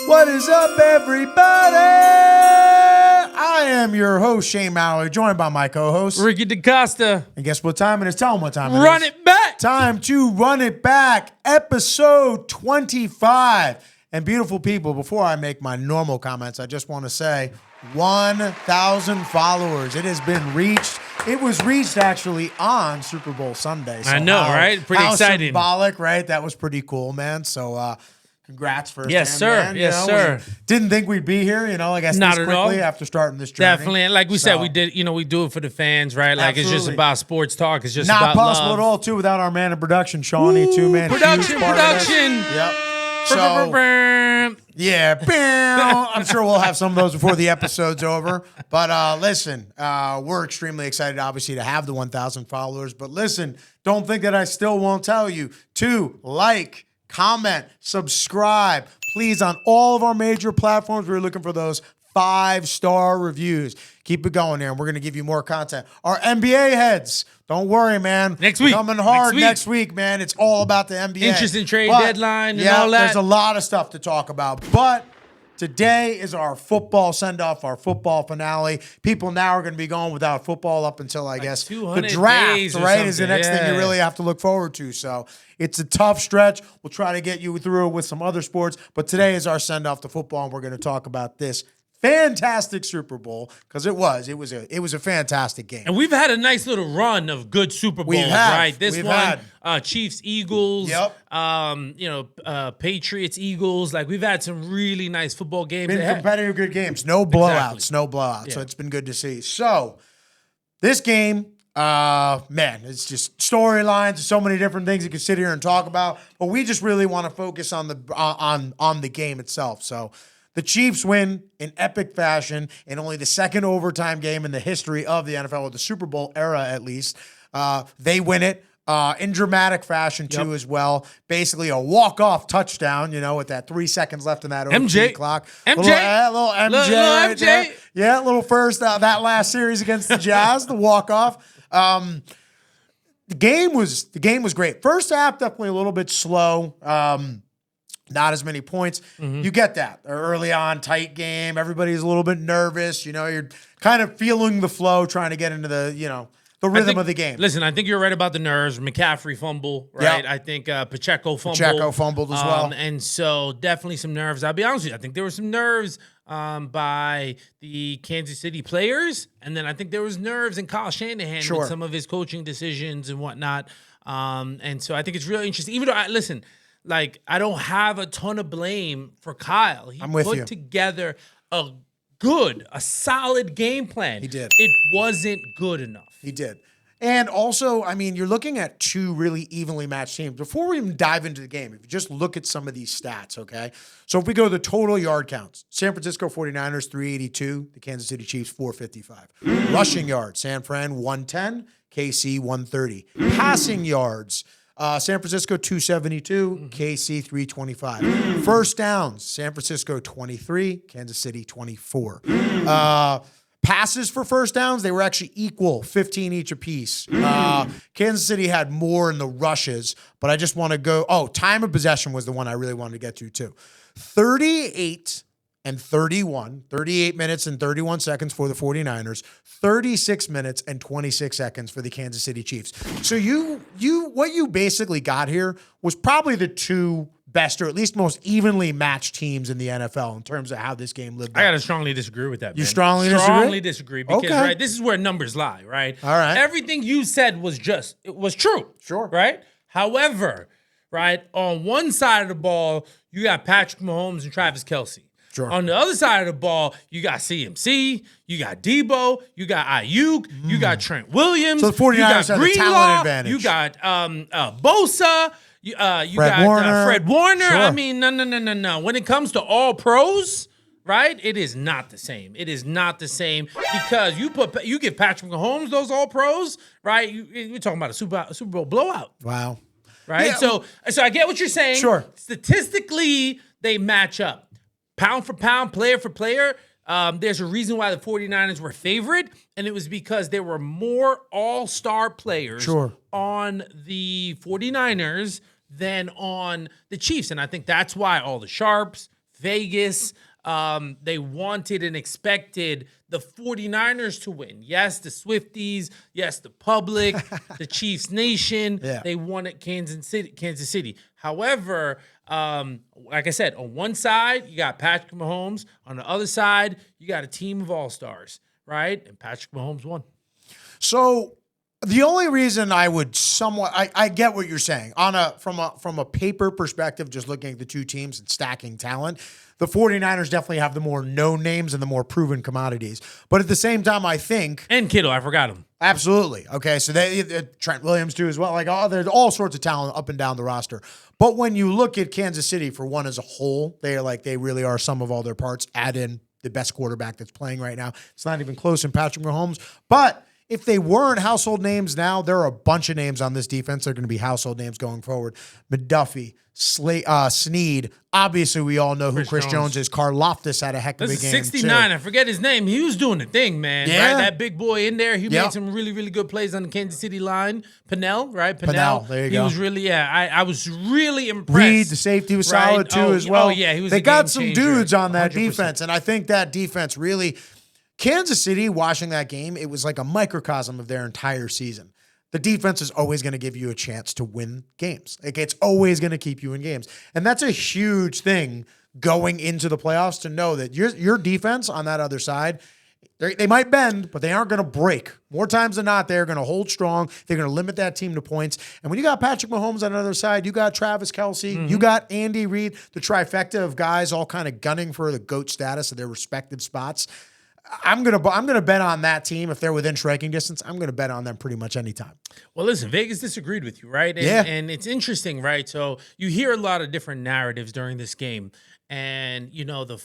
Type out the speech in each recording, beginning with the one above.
What is up, everybody? I am your host, Shane Mallory, joined by my co-host, Ricky DaCosta. And guess what time it is? Tell them what time it is. Run it back. Time to run it back. Episode 25. And beautiful people, before I make my normal comments, I just want to say 1,000 followers. It has been reached. It was reached actually on Super Bowl Sunday. So I know, right? Pretty exciting. Symbolic, right? That was pretty cool, man. So, congrats first. Yes, sir. Man. Yes, sir. Didn't think we'd be here, I guess Not this at all. quickly after starting this journey. Definitely. And like we said, we did, we do it for the fans, right? Like Absolutely. it's just about sports talk. It's just Not about possible love. at all, too, without our man in production, Shawnee, too, man. Production. Yep. So, yeah, I'm sure we'll have some of those before the episode's over. But listen, we're extremely excited, obviously, to have the 1,000 followers. But listen, don't think that I still won't tell you to like, comment, subscribe. Please, on all of our major platforms, we're looking for those 5-star reviews. Keep it going there, and we're going to give you more content. Our NBA heads, don't worry, man. Next week. Coming hard next week, man. It's all about the NBA. Interesting trade deadline and all that. There's a lot of stuff to talk about. But today is our football send-off, our football finale. People now are going to be going without football up until, I guess, the 200 draft, days or right, is the next something. thing you Yeah. really have to look forward to. So it's a tough stretch. We'll try to get you through it with some other sports. But today is our send-off to football, and we're going to talk about this fantastic Super Bowl, because it was a fantastic game. And we've had a nice little run of good Super Bowls, right? This one, Chiefs, Eagles, Patriots, Eagles. Like, we've had some really nice football games. Been competitive, good games. No blowouts. Exactly. No blowouts. Yeah. So it's been good to see. So this game, man, it's just storylines, so many different things you can sit here and talk about. But we just really want to focus on the game itself. So the Chiefs win in epic fashion in only the second overtime game in the history of the NFL, or the Super Bowl era at least. They win it in dramatic fashion too, as well. Basically a walk-off touchdown, with that 3 seconds left in that OT clock. MJ. Little MJ. Little right MJ. there. Yeah, little first, that last series against the Jazz, the walk-off. The game was great. First half, definitely a little bit slow. Not as many points. Mm-hmm. You get that. Early on, tight game. Everybody's a little bit nervous. You're kind of feeling the flow, trying to get into the, the rhythm of the game. Listen, I think you're right about the nerves. McCaffrey fumble, right? Yep. I think Pacheco fumbled. Pacheco fumbled as well. And so definitely some nerves. I'll be honest with you. I think there were some nerves by the Kansas City players. And then I think there was nerves in Kyle Shanahan with some of his coaching decisions and whatnot. And so I think it's really interesting. Even though, I don't have a ton of blame for Kyle. He put together a solid game plan. He did. It wasn't good enough. He did. And also, you're looking at two really evenly matched teams. Before we even dive into the game, if you just look at some of these stats, okay? So if we go to the total yard counts, San Francisco 49ers, 382. The Kansas City Chiefs, 455. Rushing yards, San Fran, 110. KC, 130. Passing yards, San Francisco 272, KC 325. First downs, San Francisco 23, Kansas City 24. Passes for first downs, they were actually equal, 15 each apiece. Kansas City had more in the rushes, but I just want to go, time of possession was the one I really wanted to get to too. 38 minutes and 31 seconds for the 49ers, 36 minutes and 26 seconds for the Kansas City Chiefs. So what you basically got here was probably the two best, or at least most evenly matched teams in the NFL in terms of how this game lived out. I got to strongly disagree with that, man. You strongly disagree? Strongly disagree because, right, this is where numbers lie, right? All right. Everything you said was true. Sure. Right? However, right, on one side of the ball, you got Patrick Mahomes and Travis Kelce. Sure. On the other side of the ball, you got CMC, you got Debo, you got Ayuk, you got Trent Williams. So the 49ers you got have the talent advantage. You got Bosa. You got Fred Warner. Sure. I mean, no. When it comes to all pros, right, it is not the same. It is not the same because you give Patrick Mahomes those all pros, right? You're talking about a Super Bowl blowout. Wow. Right? Yeah. So I get what you're saying. Sure. Statistically, they match up. Pound for pound, player for player, there's a reason why the 49ers were favored, and it was because there were more all-star players on the 49ers than on the Chiefs. And I think that's why all the sharps, Vegas. They wanted and expected the 49ers to win. Yes, the Swifties. Yes, the public, the Chiefs Nation. Yeah. They wanted Kansas City. However, like I said, on one side, you got Patrick Mahomes. On the other side, you got a team of all-stars, right? And Patrick Mahomes won. So the only reason I would somewhat, I get what you're saying from a paper perspective, just looking at the two teams and stacking talent, the 49ers definitely have the more known names and the more proven commodities. But at the same time, I think, and Kittle, I forgot him. Absolutely. Okay, so Trent Williams too as well. Like, there's all sorts of talent up and down the roster. But when you look at Kansas City for one as a whole, they really are some of all their parts. Add in the best quarterback that's playing right now. It's not even close in Patrick Mahomes. But if they weren't household names now, there are a bunch of names on this defense that are going to be household names going forward. McDuffie, Snead. Obviously, we all know who Chris Jones is. Karlaftis had a heck of a game. 69. Too. I forget his name. He was doing the thing, man. Yeah. Right? That big boy in there. He made some really, really good plays on the Kansas City line. Pennell, right? Pennell, there you go. He was really, I was really impressed. Reed, the safety, was solid too as well. Oh, yeah. He was They got some dudes on that 100%. defense, and I think that defense really, Kansas City, watching that game, it was like a microcosm of their entire season. The defense is always going to give you a chance to win games. Like, it's always going to keep you in games. And that's a huge thing going into the playoffs, to know that your defense on that other side, they might bend, but they aren't going to break. More times than not, they're going to hold strong. They're going to limit that team to points. And when you got Patrick Mahomes on the other side, you got Travis Kelce, you got Andy Reid, the trifecta of guys all kind of gunning for the GOAT status of their respective spots. I'm gonna bet on that team if they're within striking distance. I'm gonna bet on them pretty much anytime. Well, listen, Vegas disagreed with you, right? And it's interesting, right? So you hear a lot of different narratives during this game, and the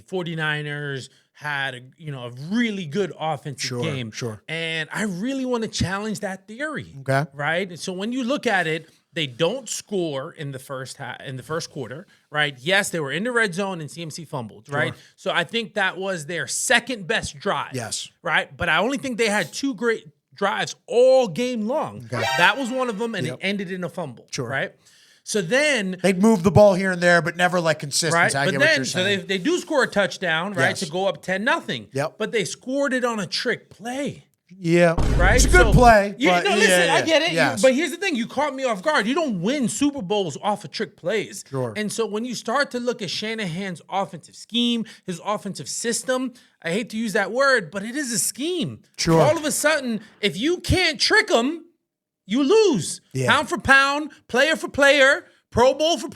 49ers had a really good offensive game. Sure. And I really want to challenge that theory. Okay. Right? And so when you look at it, they don't score in the first quarter, right? Yes, they were in the red zone and CMC fumbled, right? Sure. So I think that was their second best drive. Yes. Right? But I only think they had two great drives all game long. Okay. That was one of them, and it ended in a fumble. Sure. Right? So then they'd move the ball here and there, but never like consistent. right, I but get what then you're so saying. they do score a touchdown, right, Yes. to go up 10-0. Yep. But they scored it on a trick play. Yeah. Right? It's a good play. Yeah, but no, listen, yeah. I get it. Yes. But here's the thing. You caught me off guard. You don't win Super Bowls off of trick plays. Sure. And so when you start to look at Shanahan's offensive scheme, his offensive system, I hate to use that word, but it is a scheme. Sure. All of a sudden, if you can't trick them, you lose. Yeah. Pound for pound, player for player, Pro Bowl for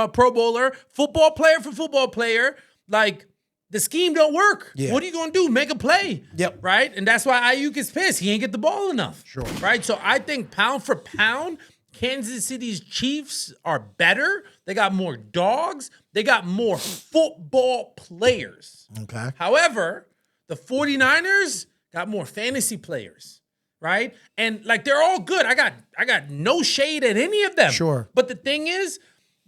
Pro Bowler, football player for football player. Like, the scheme don't work. Yeah. What are you going to do? Make a play. Yep. Right? And that's why Ayuk is pissed. He ain't get the ball enough. Sure. Right? So I think pound for pound, Kansas City's Chiefs are better. They got more dogs. They got more football players. Okay. However, the 49ers got more fantasy players. Right? And like, they're all good. I got no shade at any of them. Sure. But the thing is,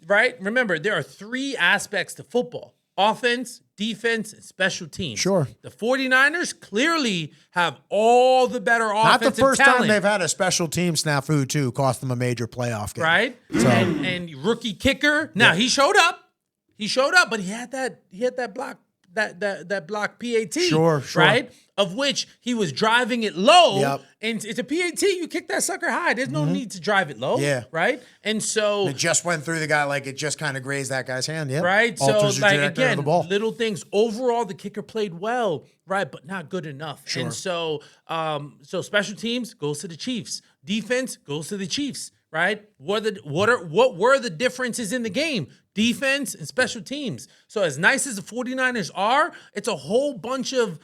right? Remember, there are three aspects to football: offense, defense, and special teams. Sure. The 49ers clearly have all the better offensive Not the first talent, time they've had a special team snafu too, cost them a major playoff game. right? So- And rookie kicker. Now he showed up. He showed up, but he had that block. That block PAT, Sure. right? Of which he was driving it low, Yep. and it's a PAT. You kick that sucker high. There's no need to drive it low, Yeah. right? And so, It just went through the guy, like it just kind of grazed that guy's hand. Yeah. right? So, Alters the like, trajectory of again, the ball. little things. Overall, the kicker played well, right? But not good enough. Sure. And so, so special teams goes to the Chiefs. Defense goes to the Chiefs, right? What were the differences in the game? Defense and special teams. So as nice as the 49ers are, it's a whole bunch of,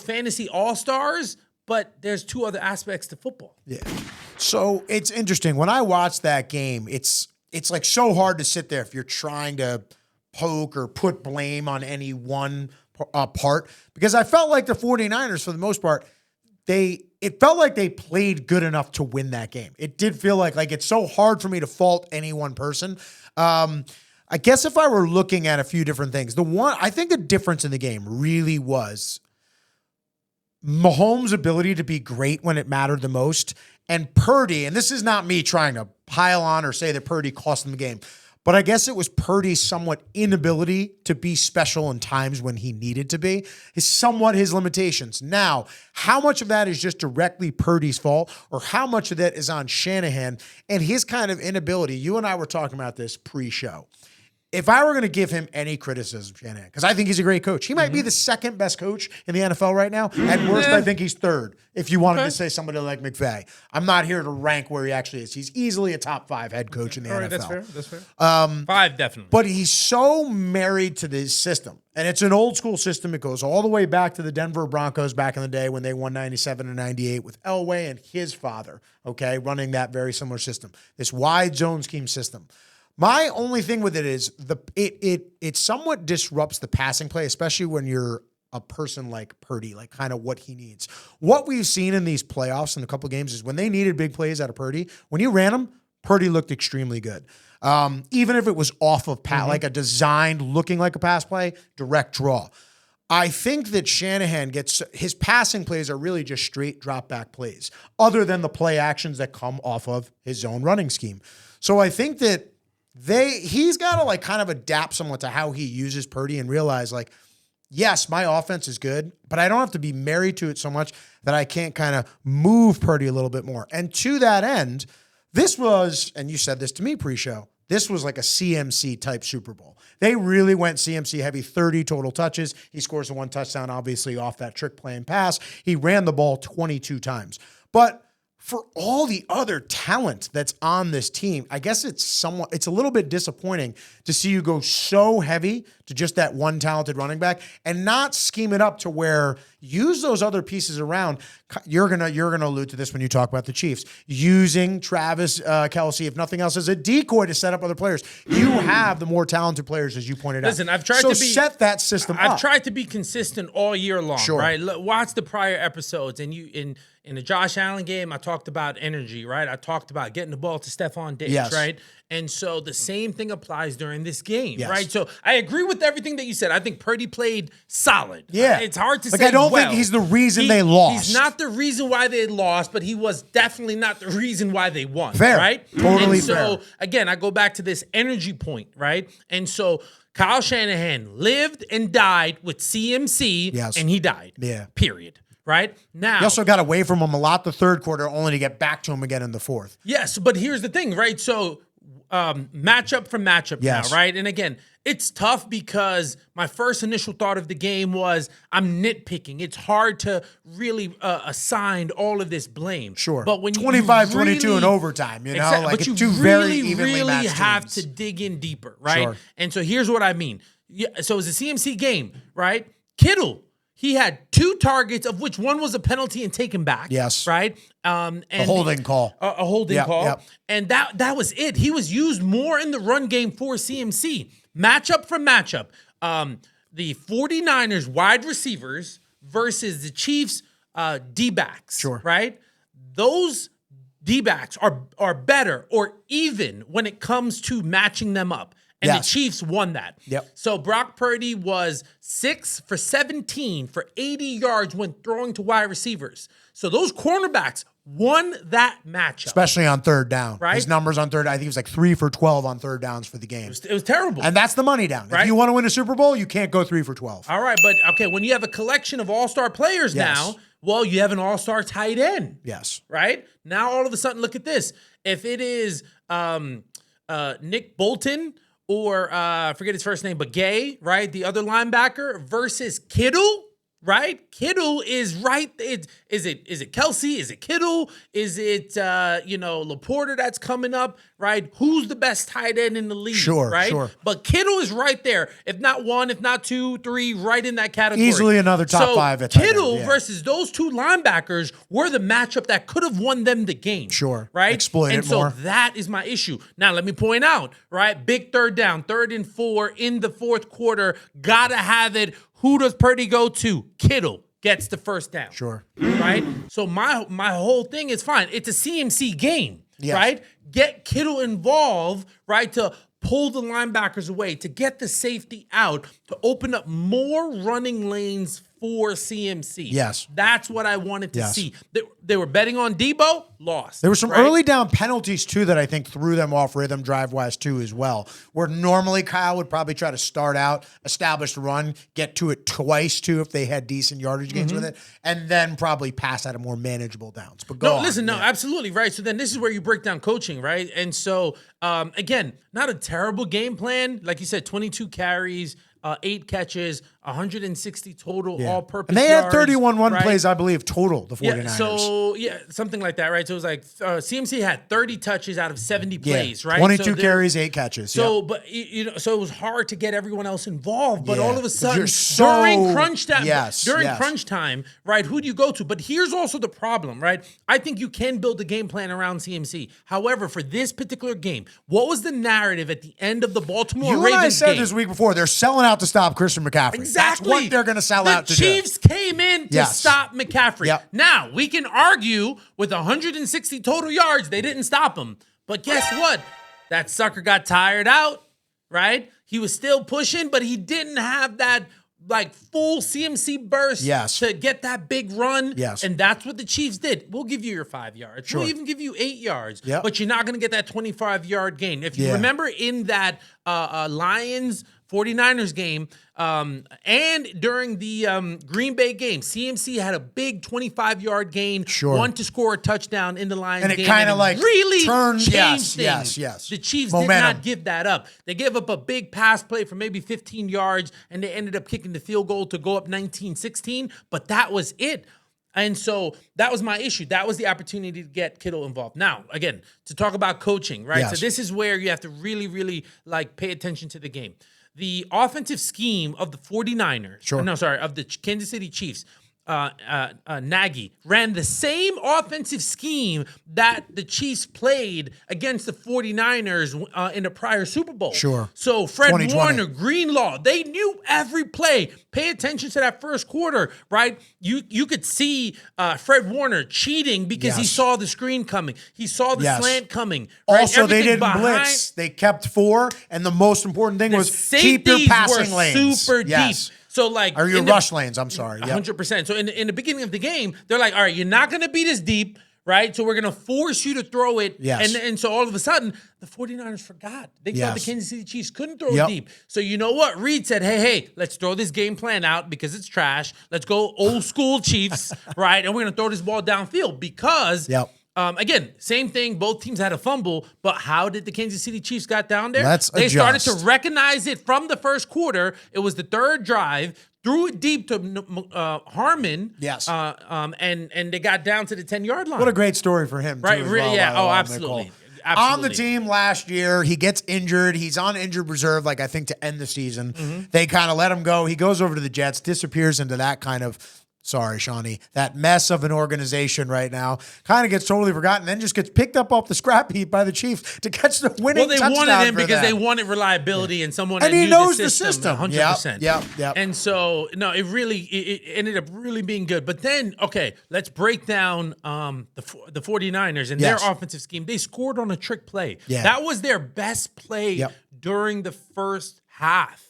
fantasy all-stars, but there's two other aspects to football. Yeah. So it's interesting. When I watch that game, it's like so hard to sit there if you're trying to poke or put blame on any one part, because I felt like the 49ers, for the most part, it felt like they played good enough to win that game. It did feel like it's so hard for me to fault any one person. I guess if I were looking at a few different things, I think the difference in the game really was Mahomes' ability to be great when it mattered the most, and Purdy, and this is not me trying to pile on or say that Purdy cost them the game, But I guess it was Purdy's somewhat inability to be special in times when he needed to be, is somewhat his limitations. Now, how much of that is just directly Purdy's fault, or how much of that is on Shanahan and his kind of inability? You and I were talking about this pre-show. If I were going to give him any criticism, Shanahan, because I think he's a great coach. He might be the second best coach in the NFL right now. At worst, I think he's third, if you wanted to say somebody like McVay. I'm not here to rank where he actually is. He's easily a top 5 head coach in the NFL. That's fair. 5, definitely. But he's so married to this system. And it's an old school system. It goes all the way back to the Denver Broncos back in the day when they won 97 and 98 with Elway and his father, okay, running that very similar system. This wide zone scheme system. My only thing with it is it somewhat disrupts the passing play, especially when you're a person like Purdy, like kind of what he needs. What we've seen in these playoffs in a couple of games is when they needed big plays out of Purdy, when you ran them, Purdy looked extremely good. Even if it was off of like a designed looking like a pass play, direct draw. I think that Shanahan his passing plays are really just straight drop back plays, other than the play actions that come off of his own running scheme. So I think that he's got to like kind of adapt somewhat to how he uses Purdy and realize like, yes, my offense is good, but I don't have to be married to it so much that I can't kind of move Purdy a little bit more. And to that end, this was, and you said this to me pre-show, this was like a CMC type Super Bowl. They really went CMC heavy, 30 total touches. He scores the 1 touchdown, obviously off that trick play and pass. He ran the ball 22 times. But for all the other talent that's on this team, I guess it's a little bit disappointing to see you go so heavy to just that one talented running back and not scheme it up to where use those other pieces around. You're gonna allude to this when you talk about the Chiefs, using Travis Kelce, if nothing else, as a decoy to set up other players. You have the more talented players, as you pointed out. Listen, I've tried to set that system up. I've tried to be consistent all year long, Sure. right? Watch the prior episodes, and in the Josh Allen game, I talked about energy, right? I talked about getting the ball to Stephon Diggs, Yes. right? And so the same thing applies during this game, Yes. right? So I agree with everything that you said. I think Purdy played solid. Yeah. It's hard to like, say. I don't think he's the reason they lost. He's not the reason why they lost, but he was definitely not the reason why they won. Fair. Right? Totally and so, fair. again, I go back to this energy point, right? And so Kyle Shanahan lived and died with CMC, Yes. and he died. Yeah. Period. Right? Now, He also got away from him a lot the third quarter, only to get back to him again in the fourth. yes, but here's the thing, right? So matchup from matchup Yes. now, right? And again, it's tough because my first initial thought of the game was I'm nitpicking. It's hard to really assign all of this blame. Sure. But when 25-22 in overtime, you know? Exactly. Like but it's you two very really, evenly really matched have teams. to dig in deeper, right? Sure. And so here's what I mean. Yeah, so it's a CMC game, right? Kittle, he had 2 targets, of which one was a penalty and taken back. Yes. Right? And A holding call. A holding Yep, call. yep. And that was it. He was used more in the run game for CMC. Matchup from matchup. The 49ers wide receivers versus the Chiefs D-backs. Sure. Right? Those D-backs are better or even when it comes to matching them up. And Yes. the Chiefs won that. Yep. So Brock Purdy was 6 for 17 for 80 yards when throwing to wide receivers. So those cornerbacks won that matchup. Especially on third down. Right? His numbers on third, I think he was like 3 for 12 on third downs for the game. It was terrible. And that's the money down. Right? If you want to win a Super Bowl, you can't go 3 for 12. All right, but okay, when you have a collection of all-star players Yes. now, well, you have an all-star tight end. Yes. Right? Now all of a sudden, look at this. If it is Nick Bolton or I forget his first name, but Gay, right? The other linebacker versus Kittle, right? Kittle is right. Is it Kelsey? Is it Kittle? Is it Laporta that's coming up, right? Who's the best tight end in the league? Sure, right? sure. But Kittle is right there. If not 1, if not 2, 3, right in that category. Easily another top 5 at tight end, Kittle yeah. versus those 2 linebackers were the matchup that could have won them the game. Sure. Right? Exploit and it so more. that is my issue. Now, let me point out, right? Big third down, 3rd and 4 in the fourth quarter. Gotta have it. Who does Purdy go to? Kittle gets the first down. Sure. Right? So my whole thing is fine. It's a CMC game, Yes. right? Get Kittle involved, right? To pull the linebackers away, to get the safety out, to open up more running lanes for CMC. Yes. That's what I wanted to Yes. see. They were betting on Debo, lost. There were some right? early down penalties too that I think threw them off rhythm drive-wise too as well. Where normally Kyle would probably try to start out, establish the run, get to it twice too if they had decent yardage gains with it, and then probably pass at a more manageable downs. But go on. Listen, Yeah. absolutely right. So then this is where you break down coaching, right? And so again, not a terrible game plan. Like you said, 22 carries, 8 catches, 160 total all-purpose And they had yards, 31 run right? plays, I believe, total, the 49ers. Yeah, so something like that, right? So it was like CMC had 30 touches out of 70 plays, right? 22 so carries, 8 catches. So, but you know, so it was hard to get everyone else involved. But Yeah. all of a sudden, You're so- during crunch time, Yes, yes. crunch time, right? Who do you go to? But here's also the problem, right? I think you can build a game plan around CMC. However, for this particular game, what was the narrative at the end of the Baltimore You and Ravens I said game? this week before, they're selling out to stop Christian McCaffrey. Exactly. That's what they're going to sell out to The Chiefs came in to Yes. stop McCaffrey. Yep. Now, we can argue with 160 total yards, they didn't stop him. But guess what? That sucker got tired out, right? He was still pushing, but he didn't have that like full CMC burst Yes. to get that big run. Yes. And that's what the Chiefs did. We'll give you your 5 yards. Sure. We'll even give you 8 yards. Yep. But you're not going to get that 25-yard gain. If you Yeah. remember in that Lions 49ers game and during the Green Bay game, CMC had a big 25-yard gain, Sure. one to score a touchdown in the Lions And it game. kinda like really turned- changed yes, things. yes. The Chiefs Momentum. did not give that up. They gave up a big pass play for maybe 15 yards, and they ended up kicking the field goal to go up 19-16, but that was it. And so that was my issue. That was the opportunity to get Kittle involved. Now, again, to talk about coaching, right? Yes. So this is where you have to really, really like pay attention to the game. The offensive scheme of the 49ers, of the Kansas City Chiefs, Nagy ran the same offensive scheme that the Chiefs played against the 49ers in the prior Super Bowl. Sure. So Fred 2020. Warner, Greenlaw, they knew every play. Pay attention to that first quarter, right? You could see Fred Warner cheating because he Yes. saw the screen coming. He saw the Yes. slant coming. Right? Also, they Everything didn't blitz. They kept 4, and the most important thing was keep your safeties passing were lanes. super Yes. deep. So like Or your in the- rush lanes, I'm sorry. Yep. 100%. So in the beginning of the game, they're like, all right, you're not going to beat us deep, right? So we're going to force you to throw it. Yes. And so all of a sudden, the 49ers forgot. They thought the Yes. Kansas City Chiefs couldn't throw Yep. it deep. So you know what? Reed said, hey, let's throw this game plan out because it's trash. Let's go old school Chiefs, right? And we're going to throw this ball downfield because Yep. again, same thing. Both teams had a fumble, but how did the Kansas City Chiefs got down there? Let's They started adjust. to recognize it from the first quarter. It was the third drive. Threw it deep to Harmon. Yes. And they got down to the 10-yard line. What a great story for him, too, Right, as really, well, yeah. by the Oh, way, absolutely. Nicole. Absolutely. On the team last year, he gets injured. He's on injured reserve, like I think to end the season. Mm-hmm. They kind of let him go. He goes over to the Jets, disappears into that kind of, sorry, Shawnee, that mess of an organization right now. Kind of gets totally forgotten, then just gets picked up off the scrap heap by the Chiefs to catch the winning touchdown. Well, they wanted him for because them. they wanted reliability and someone And that he knew knows the the system. system. 100%. Yep. And so, no, it really it ended up really being good. But then, okay, let's break down the 49ers and Yes. their offensive scheme. They scored on a trick play. Yeah. That was their best play Yep. during the first half.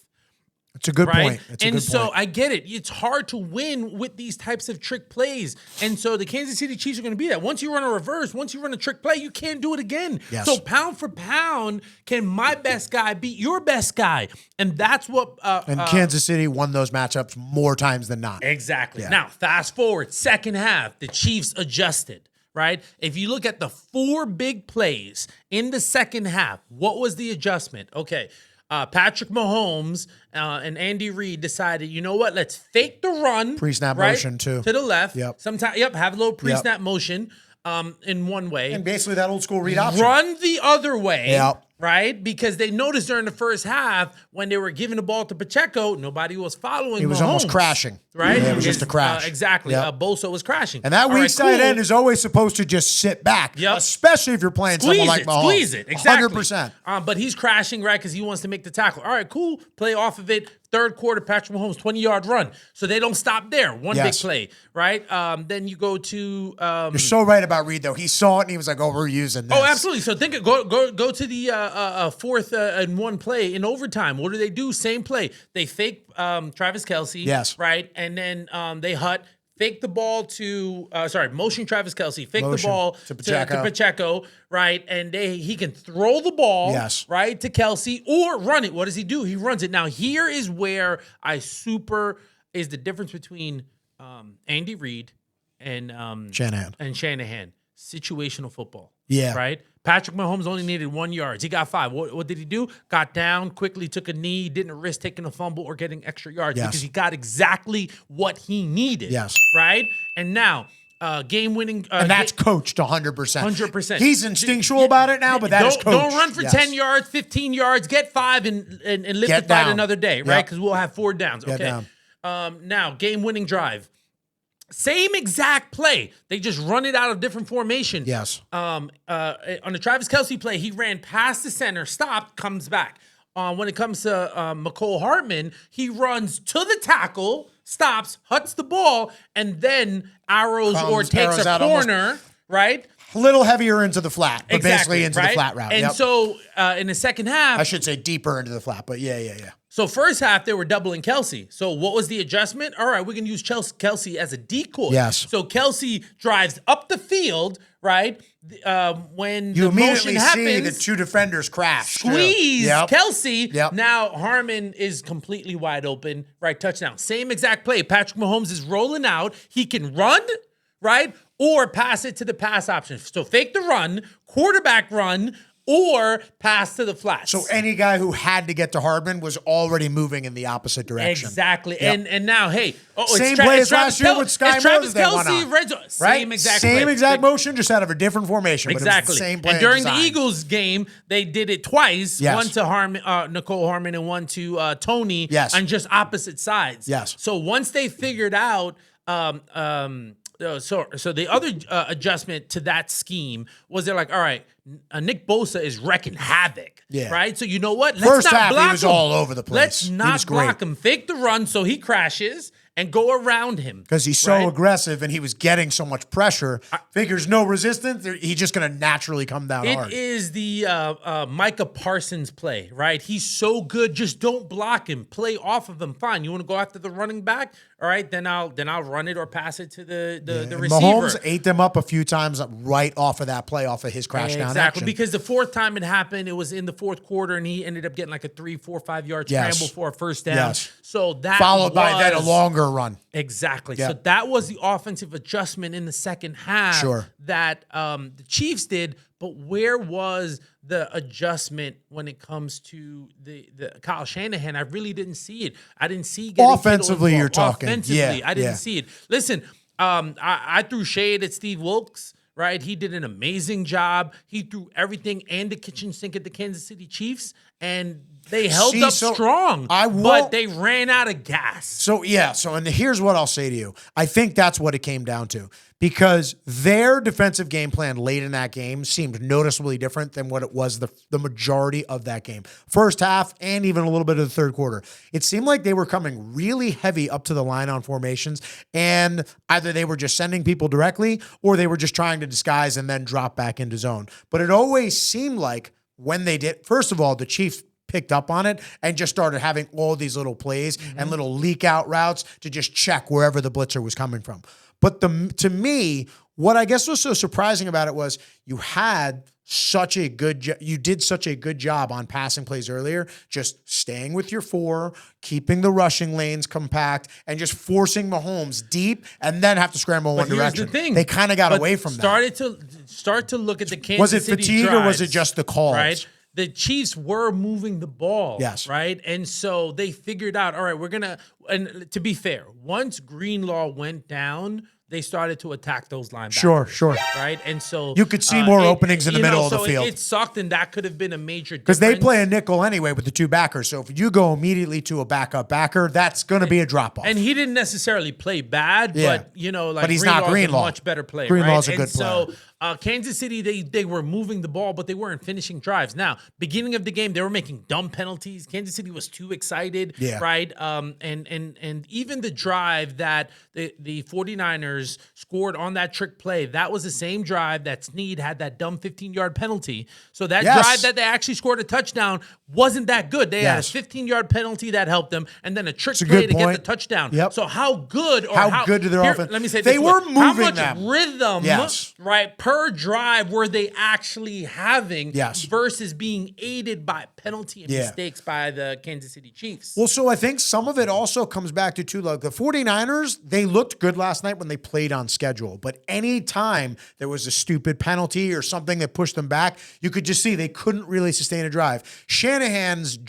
It's a good Right. point. It's a And good so point. I get it. It's hard to win with these types of trick plays. And so the Kansas City Chiefs are going to be that. Once you run a reverse, once you run a trick play, you can't do it again. Yes. So pound for pound, can my best guy beat your best guy? And that's what And Kansas City won those matchups more times than not. exactly. Yeah. Now, fast forward, second half, the Chiefs adjusted. Right? If you look at the 4 big plays in the second half, what was the adjustment? Okay. Patrick Mahomes and Andy Reid decided, you know what? Let's fake the run. Pre-snap right, motion, too. To the left. Yep. Sometimes, have a little pre-snap motion in one way. And basically that old school read option. Run the other way. Yep. Right? Because they noticed during the first half when they were giving the ball to Pacheco, nobody was following He was Mahomes, almost crashing. Right? Yeah, it was just a crash. Exactly. Yep. Bosa was crashing. And that All weak right, side cool. end is always supposed to just sit back, Yep. especially if you're playing someone like Mahomes. Squeeze it. Exactly. 100%. But he's crashing, right, because he wants to make the tackle. All right, cool. Play off of it. Third quarter, Patrick Mahomes, 20-yard run. So they don't stop there. One big play, right? Then you go to... You're so right about Reed, though. He saw it, and he was like, oh, we're using this. Oh, absolutely. So go to the fourth and one play in overtime. What do? Same play. They fake Travis Kelce, yes, right? And then they fake the ball to motion Travis Kelce, fake the ball to Pacheco, right? And he can throw the ball, yes, right, to Kelce or run it. What does he do? He runs it. Now, here is where is the difference between Andy Reid and Shanahan. Situational football. Yeah. Right? Patrick Mahomes only needed 1 yard. He got 5. What did he do? Got down, quickly took a knee, didn't risk taking a fumble or getting extra yards because he got exactly what he needed. Yes. Right? And now, game-winning... and that's coached 100%. 100%. He's instinctual about it now, but that is coached. Don't run for 10 yards, 15 yards. Get 5 and live to fight another day, right? Because we'll have 4 downs. Okay. Now, game-winning drive. Same exact play. They just run it out of different formation. Yes. On the Travis Kelce play, he ran past the center, stopped, comes back. When it comes to Mecole Hardman, he runs to the tackle, stops, huts the ball, and then takes a corner, right? A little heavier into the flat, but basically into the flat route. And so in the second half... I should say deeper into the flat, but yeah. So first half, they were doubling Kelce. So what was the adjustment? All right, we can use Kelce as a decoy. Yes. So Kelce drives up the field, right? When you the motion happens, see the two defenders crash. Squeeze Kelce. Yep. Now Harmon is completely wide open, right? Touchdown. Same exact play. Patrick Mahomes is rolling out. He can run, right? Or pass it to the pass option. So fake the run, quarterback run, or pass to the flat. So any guy who had to get to Hardman was already moving in the opposite direction. Exactly. Yep. And now, hey, same play as last year with Sky Travis Moore. Kelce, same exact same exact motion, just out of a different formation. Exactly. But it was the same play and during the Eagles game, they did it twice. Yes. One to Mecole Hardman and one to Tony. Yes. On just opposite sides. Yes. So once they figured out. So the other adjustment to that scheme was they're like, all right, Nick Bosa is wrecking havoc, right? So you know what? First half, he was all over the place. Let's not block him. Fake the run so he crashes and go around him. Because he's so aggressive and he was getting so much pressure. Figures no resistance, he's just going to naturally come down hard. It is the Micah Parsons play, right? He's so good, just don't block him. Play off of him. Fine. You want to go after the running back? All right, then I'll run it or pass it to the receiver. Mahomes ate them up a few times right off of that play, off of his crash down action. Because the fourth time it happened, it was in the fourth quarter, and he ended up getting like a 3, 4, 5 yard scramble for a first down. Yes. So that followed by then a longer run. Exactly. Yep. So that was the offensive adjustment in the second half that the Chiefs did. But where was the adjustment when it comes to the Kyle Shanahan? I really didn't see it. I didn't see offensively. You're talking. Offensively, I didn't see it. Listen, I threw shade at Steve Wilkes. Right, he did an amazing job. He threw everything and the kitchen sink at the Kansas City Chiefs, and they held up strong. But they ran out of gas. So and here's what I'll say to you. I think that's what it came down to. Because their defensive game plan late in that game seemed noticeably different than what it was the majority of that game. First half and even a little bit of the third quarter. It seemed like they were coming really heavy up to the line on formations, and either they were just sending people directly or they were just trying to disguise and then drop back into zone. But it always seemed like when they did, first of all, the Chiefs picked up on it and just started having all these little plays and little leak out routes to just check wherever the blitzer was coming from. But to me, what I guess was so surprising about it was you did such a good job on passing plays earlier, just staying with your 4, keeping the rushing lanes compact, and just forcing Mahomes deep and then have to scramble one direction. The thing. They kind of got away from that. Start to look at the Kansas City Was it fatigue drives, or was it just the calls? Right? The Chiefs were moving the ball, yes, right? And so they figured out, all right, and to be fair, once Greenlaw went down, they started to attack those linebackers. Sure. Right? And so you could see more openings in the middle of the field. It sucked, and that could have been a major difference. Because they play a nickel anyway with the two backers. So if you go immediately to a backup backer, that's going to be a drop-off. And he didn't necessarily play bad, but, like he's not Greenlaw. A much better player. Greenlaw's right? a good player. So Kansas City, they were moving the ball, but they weren't finishing drives. Now, beginning of the game, they were making dumb penalties. Kansas City was too excited, right? And even the drive that the 49ers scored on that trick play, that was the same drive that Snead had that dumb 15-yard penalty. So that drive that they actually scored a touchdown wasn't that good. They had a 15-yard penalty that helped them, and then a trick play to get the touchdown. Yep. So how good did their offense? Let me say they were moving how much them. Rhythm, right, per drive were they actually having versus being aided by penalty and mistakes by the Kansas City Chiefs? Well, so I think some of it also comes back to, too, like the 49ers, they looked good last night when they played on schedule. But any time there was a stupid penalty or something that pushed them back, you could just see they couldn't really sustain a drive. Shanahan's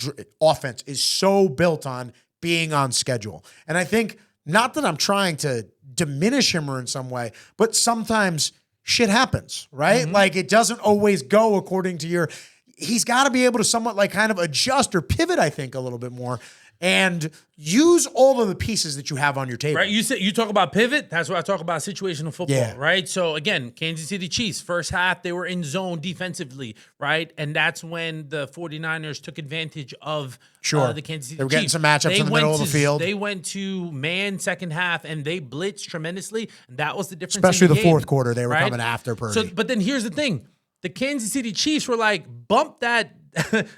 offense is so built on being on schedule. And I think, not that I'm trying to diminish him or in some way, but sometimes shit happens, right? Like it doesn't always go according to he's got to be able to somewhat like kind of adjust or pivot, I think, a little bit more and use all of the pieces that you have on your table. Right. You talk about pivot. That's what I talk about situational football, right? So again, Kansas City Chiefs, first half, they were in zone defensively, right? And that's when the 49ers took advantage of the Kansas City Chiefs. They were getting some matchups in the middle of the field. They went to man second half and they blitzed tremendously. And that was the difference. Especially in the fourth quarter, they were coming after Purdy. So, but then here's the thing. The Kansas City Chiefs were like, bump that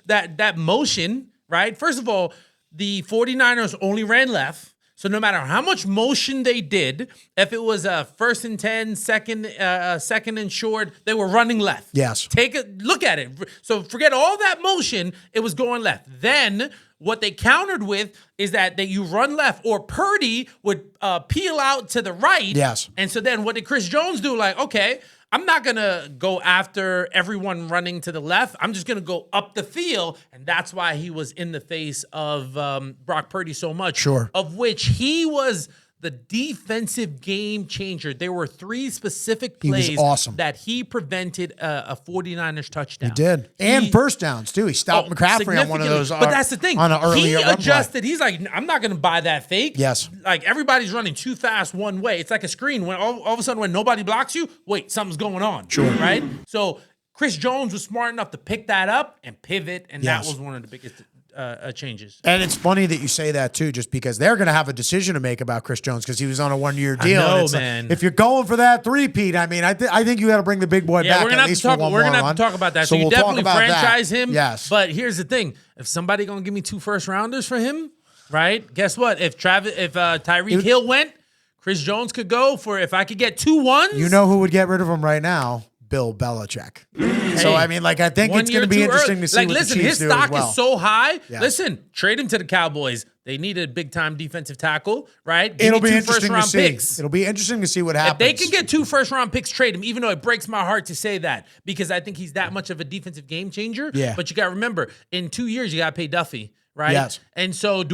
that motion, right? First of all, the 49ers only ran left. So no matter how much motion they did, if it was a 1st and 10, second and short, they were running left. Yes. Take a look at it. So forget all that motion. It was going left. Then what they countered with is that you run left, or Purdy would peel out to the right. Yes. And so then what did Chris Jones do? Like, okay, I'm not going to go after everyone running to the left. I'm just going to go up the field. And that's why he was in the face of Brock Purdy so much. Sure. Of which he was the defensive game changer. There were 3 specific plays that he prevented a 49ers touchdown. He did. And first downs, too. He stopped McCaffrey on one of those. But that's the thing. On an earlier he adjusted. He's like, I'm not going to buy that fake. Yes. Like, everybody's running too fast one way. It's like a screen. When all of a sudden, when nobody blocks you, wait, something's going on. Sure. Right? So Chris Jones was smart enough to pick that up and pivot, and that was one of the biggest changes. And it's funny that you say that too, just because they're going to have a decision to make about Chris Jones because he was on a 1-year deal. I know, and man. Like, if you're going for that three-peat, I mean, I think you got to bring the big boy back we're gonna at least have to talk, for one We're more going to have to talk about that. So you we'll definitely franchise him. Yes. But here's the thing. If somebody going to give me 2 first-rounders for him, right, guess what? If Tyreek Hill went, Chris Jones could go for, if I could get 2 ones. You know who would get rid of him right now? Bill Belichick. So, I mean, like, I think it's going to be interesting to see what the Chiefs do as well. His stock is so high. Yeah. Listen, trade him to the Cowboys. They need a big-time defensive tackle, right? It'll be interesting to see. It'll be interesting to see what happens. If they can get 2 first-round picks, trade him, even though it breaks my heart to say that, because I think he's that much of a defensive game changer. Yeah. But you got to remember, in 2 years, you got to pay Duffy, right? Yes. And so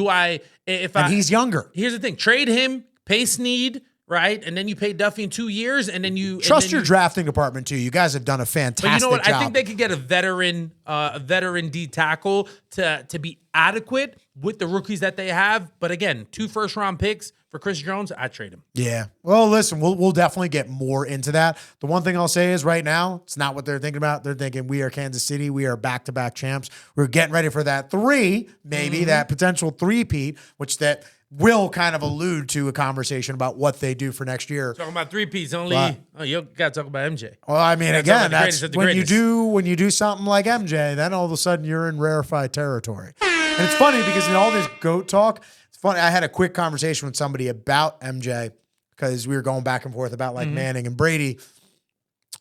he's younger. Here's the thing. Trade him, pay Snead, right? And then you pay Duffy in 2 years, and then you trust your drafting department too. You guys have done a fantastic job. But you know what? I think they could get a veteran D tackle to be adequate with the rookies that they have. But again, 2 first-round picks for Chris Jones, I'd trade him. Yeah. Well, listen, we'll definitely get more into that. The one thing I'll say is right now, it's not what they're thinking about. They're thinking we are Kansas City. We are back-to-back champs. We're getting ready for that 3, maybe that potential 3-peat, which that will kind of allude to a conversation about what they do for next year. Talking about 3-peats only. You got to talk about MJ. Well, I mean, again, that's when you do something like MJ, then all of a sudden you're in rarefied territory. And it's funny because in all this GOAT talk, it's funny. I had a quick conversation with somebody about MJ because we were going back and forth about like Manning and Brady.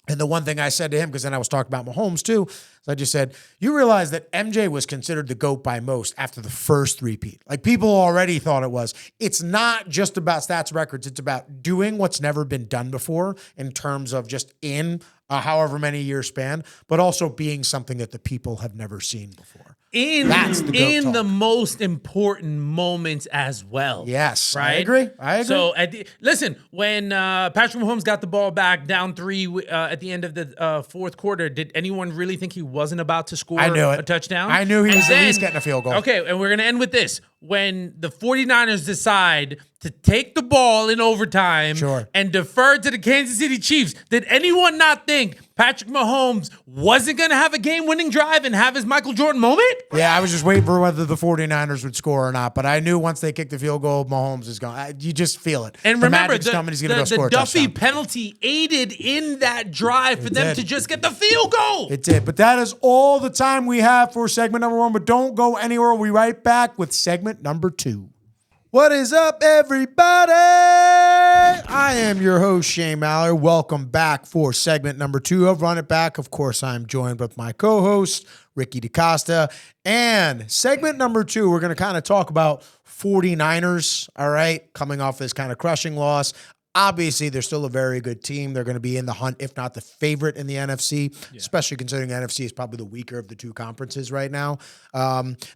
And the one thing I said to him, because then I was talking about Mahomes too, so I just said, you realize that MJ was considered the GOAT by most after the first 3-peat. Like people already thought it was. It's not just about stats records. It's about doing what's never been done before in terms of just in a however many year span, but also being something that the people have never seen before. in the most important moments as well. Yes, right? I agree. So listen, when Patrick Mahomes got the ball back down 3 at the end of the fourth quarter, did anyone really think he wasn't about to score a touchdown? I knew he was at least getting a field goal. Okay, and we're going to end with this. When the 49ers decide to take the ball in overtime and defer to the Kansas City Chiefs, did anyone not think Patrick Mahomes wasn't going to have a game-winning drive and have his Michael Jordan moment? Yeah, I was just waiting for whether the 49ers would score or not, but I knew once they kicked the field goal, Mahomes is going. You just feel it. And remember, the Duffy touchdown. penalty aided in that drive for them to just get the field goal. It did, but that is all the time we have for segment number 1, but don't go anywhere. We'll be right back with segment number 2. What is up, everybody? I am your host, Shane Mallard. Welcome back for segment number 2 of Run It Back. Of course, I'm joined with my co-host, Ricky DaCosta. And segment number 2, we're going to kind of talk about 49ers, all right, coming off this kind of crushing loss. Obviously, they're still a very good team. They're going to be in the hunt, if not the favorite in the NFC, especially considering the NFC is probably the weaker of the two conferences right now.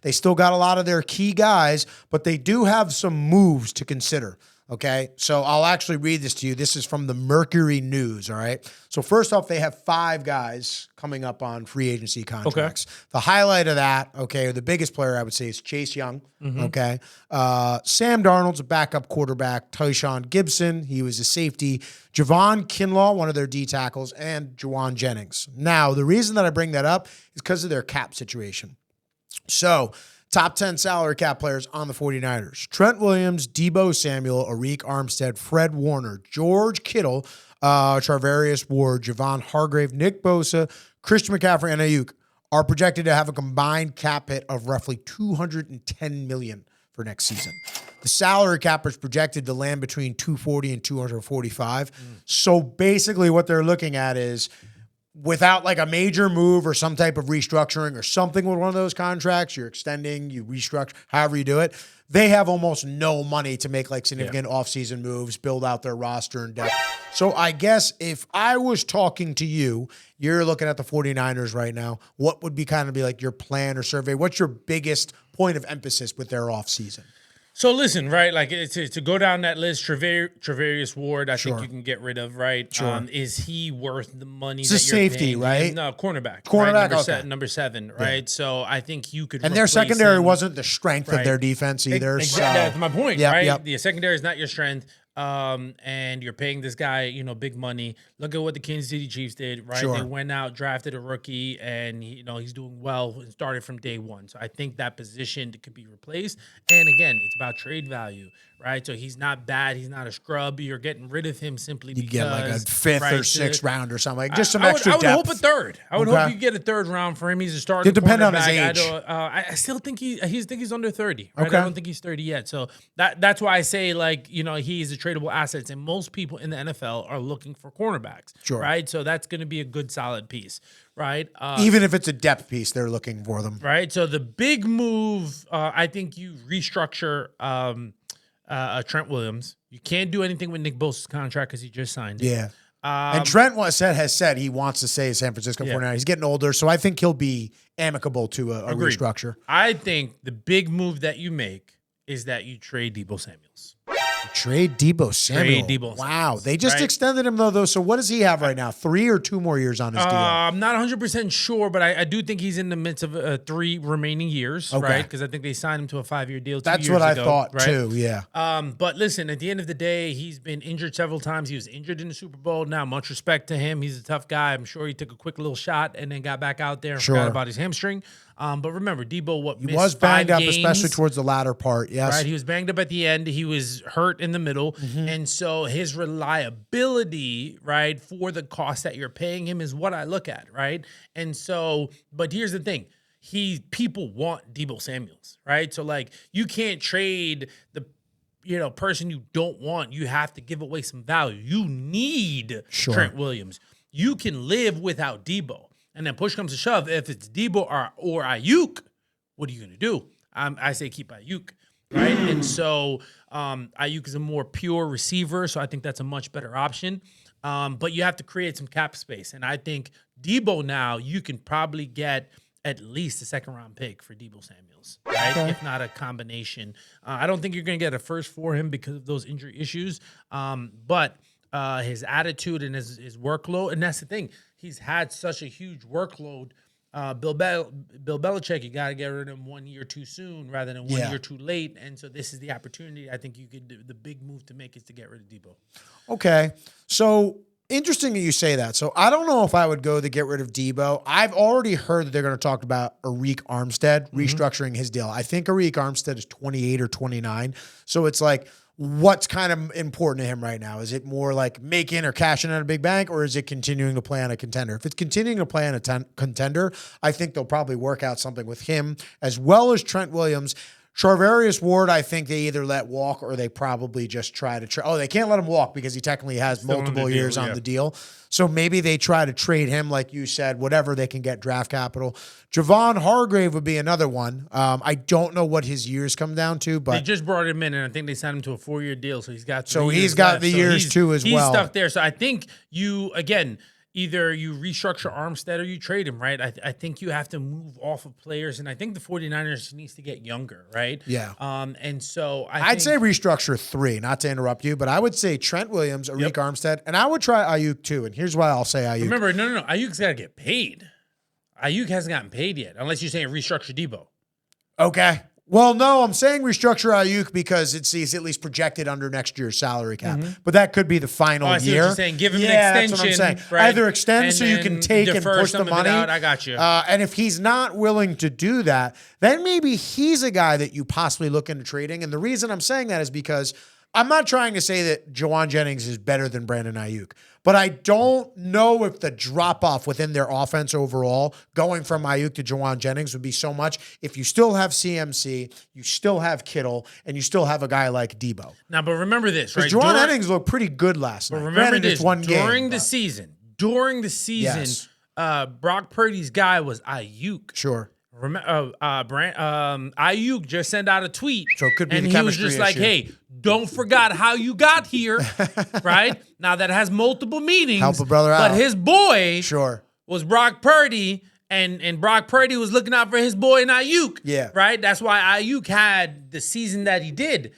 They still got a lot of their key guys, but they do have some moves to consider. Okay, so I'll actually read this to you. This is from the Mercury News, all right? So first off, they have 5 guys coming up on free agency contracts. Okay. The highlight of that, okay, or the biggest player I would say is Chase Young, okay? Sam Darnold's a backup quarterback. Tyshawn Gibson, he was a safety. Javon Kinlaw, one of their D tackles, and Juwan Jennings. Now, the reason that I bring that up is because of their cap situation. So, top 10 salary cap players on the 49ers. Trent Williams, Deebo Samuel, Arik Armstead, Fred Warner, George Kittle, Charvarius Ward, Javon Hargrave, Nick Bosa, Christian McCaffrey, and Ayuk are projected to have a combined cap hit of roughly $210 million for next season. The salary cap is projected to land between $240 and $245. So basically what they're looking at is, without like a major move or some type of restructuring or something with one of those contracts, you're extending, you restructure, however you do it, they have almost no money to make like significant offseason moves, build out their roster and depth. So I guess if I was talking to you, you're looking at the 49ers right now, what would be kind of be like your plan or survey? What's your biggest point of emphasis with their offseason? So listen, right, like to go down that list, Charvarius Ward, I think you can get rid of, right? Sure. Is he worth the money it's that a safety, paying? right? No, cornerback. Cornerback, right? Number 7, right? Yeah. So I think you could. And their secondary wasn't the strength of their defense either. Exactly. So. That's my point, right? Yep. The secondary is not your strength. And you're paying this guy, big money. Look at what the Kansas City Chiefs did, right? Sure. They went out, drafted a rookie, and he's doing well and started from day one. So I think that position could be replaced. And again, it's about trade value, right? So he's not bad. He's not a scrub. You're getting rid of him simply because you get like a 5th or 6th round or something, like just some extra depth. I would hope a third. I would hope you get a 3rd round for him. He's a starting. It depends on his age. I still think he's under 30. Right? Okay. I don't think he's 30 yet. So that's why I say he's a tradable assets, and most people in the NFL are looking for cornerbacks, right? So that's going to be a good, solid piece, right? Even if it's a depth piece, they're looking for them, right? So the big move, I think you restructure Trent Williams. You can't do anything with Nick Bosa's contract because he just signed it. Yeah. And Trent has said he wants to stay at San Francisco 49ers. He's getting older, so I think he'll be amicable to a restructure. I think the big move that you make is that you trade Deebo Samuels. Trade Deebo Samuel. Wow. They just extended him, though. So what does he have right now? 3 or 2 more years on his deal? I'm not 100% sure, but I do think he's in the midst of 3 remaining years, right? Because I think they signed him to a 5-year deal 2 years ago. That's what I thought, too, yeah. But listen, at the end of the day, he's been injured several times. He was injured in the Super Bowl. Now, much respect to him. He's a tough guy. I'm sure he took a quick little shot and then got back out there and forgot about his hamstring. But remember, Deebo, he was banged up, games, especially towards the latter part. Yes, right. He was banged up at the end. He was hurt in the middle, and so his reliability, right, for the cost that you're paying him is what I look at, right. And so, but here's the thing: people want Deebo Samuels, right? So like, you can't trade the person you don't want. You have to give away some value. You need Trent Williams. You can live without Deebo. And then push comes to shove, if it's Deebo or Ayuk, what are you going to do? I say keep Ayuk, right? And so Ayuk is a more pure receiver, so I think that's a much better option. But you have to create some cap space. And I think Deebo now, you can probably get at least a second-round pick for Deebo Samuels, right? Okay. If not a combination. I don't think you're going to get a first for him because of those injury issues, but his attitude and his workload, and that's the thing. He's had such a huge workload. Bill Belichick, you got to get rid of him 1 year too soon rather than 1 year too late. And so this is the opportunity. I think you could do. The big move to make is to get rid of Deebo. Okay. So interesting that you say that. So I don't know if I would go to get rid of Deebo. I've already heard that they're going to talk about Arik Armstead restructuring his deal. I think Arik Armstead is 28 or 29. So it's like, what's kind of important to him right now? Is it more like making or cashing out a big bank, or is it continuing to play on a contender? If it's continuing to play on a contender, I think they'll probably work out something with him as well as Trent Williams. Charvarius Ward, I think they either let walk or they probably just try to they can't let him walk because he technically has multiple years on the deal. So maybe they try to trade him, like you said, whatever they can get draft capital. Javon Hargrave would be another one. I don't know what his years come down to, but they just brought him in, and I think they signed him to a 4-year deal. So he's got the years too as well. He's stuck there. So I think either you restructure Armstead or you trade him, right? I think you have to move off of players, and I think the 49ers needs to get younger, right? Yeah. And so I'd say restructure 3, not to interrupt you, but I would say Trent Williams, Arik Armstead, and I would try Ayuk too. And here's why I'll say Ayuk. Remember, no. Ayuk's got to get paid. Ayuk hasn't gotten paid yet, unless you're saying restructure Deebo. Okay. Well, no, I'm saying restructure Ayuk because he's at least projected under next year's salary cap. But that could be the final I see year. What you're saying. Give him an extension. That's what I'm saying. Right? Either extend so you can take and push the money. I got you. And if he's not willing to do that, then maybe he's a guy that you possibly look into trading. And the reason I'm saying that is because I'm not trying to say that Jauan Jennings is better than Brandon Ayuk, but I don't know if the drop-off within their offense overall, going from Ayuk to Jauan Jennings, would be so much if you still have CMC, you still have Kittle, and you still have a guy like Deebo. Now, but remember this, right? Jauan Jennings looked pretty good last night. But remember this, during the season, yes. Brock Purdy's guy was Ayuk. Sure. Ayuk just sent out a tweet, so it could be and the he was just like, "Hey, don't forget how you got here." Right now, that has multiple meanings. Help a brother out. But his boy, sure, was Brock Purdy, and Brock Purdy was looking out for his boy and Ayuk. Yeah, right. That's why Ayuk had the season that he did.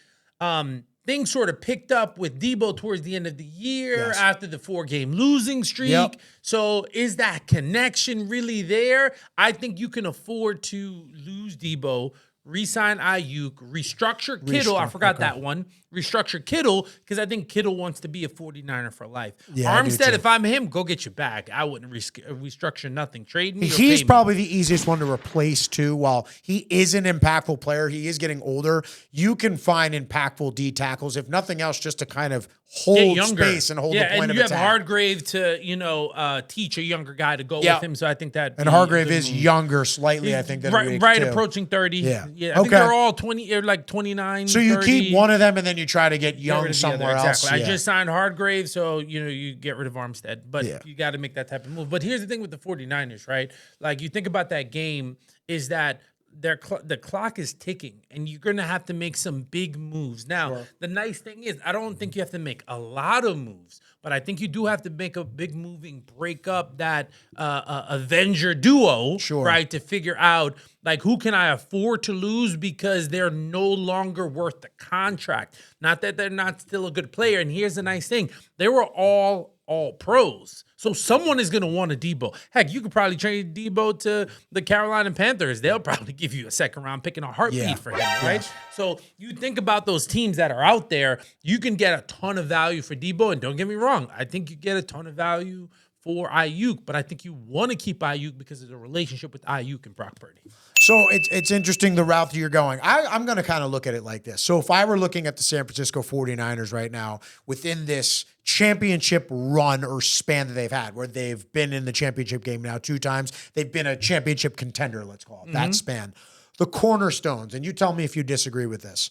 Things sort of picked up with Deebo towards the end of the year after the 4-game losing streak. Yep. So is that connection really there? I think you can afford to lose Deebo, re-sign Ayuk, restructure Kittle. I forgot that one. Restructure Kittle because I think Kittle wants to be a 49er for life. Yeah, Armstead, if I'm him, go get your bag. I wouldn't restructure nothing. Trade me. He's probably the easiest one to replace too. While he is an impactful player, he is getting older. You can find impactful D tackles, if nothing else, just to kind of hold space and hold the point of attack. And you have Hargrave to teach a younger guy to go with him. So I think that Hargrave is younger slightly. I think than right approaching 30. Yeah. I think they're all 20 or like 29. So you 30. Keep one of them and then you try to get young somewhere else. Exactly. I just signed Hargrave, so you get rid of Armstead. But you got to make that type of move. But here's the thing with the 49ers, right? Like you think about that game is that the clock is ticking, and you're going to have to make some big moves. Now, the nice thing is I don't think you have to make a lot of moves, but I think you do have to make a big move and break up that Avenger duo, right, to figure out, like, who can I afford to lose because they're no longer worth the contract. Not that they're not still a good player. And here's the nice thing. They were all pros. So someone is going to want a Deebo. Heck, you could probably trade Deebo to the Carolina Panthers. They'll probably give you a second-round pick and a heartbeat for him, right? Yes. So you think about those teams that are out there, you can get a ton of value for Deebo. And don't get me wrong, I think you get a ton of value for Ayuk, but I think you want to keep Ayuk because of the relationship with Ayuk and Brock Purdy. So it's interesting the route that you're going. I'm going to kind of look at it like this. So if I were looking at the San Francisco 49ers right now within this championship run or span that they've had, where they've been in the championship game now 2 times, they've been a championship contender, let's call it, that span. The cornerstones, and you tell me if you disagree with this.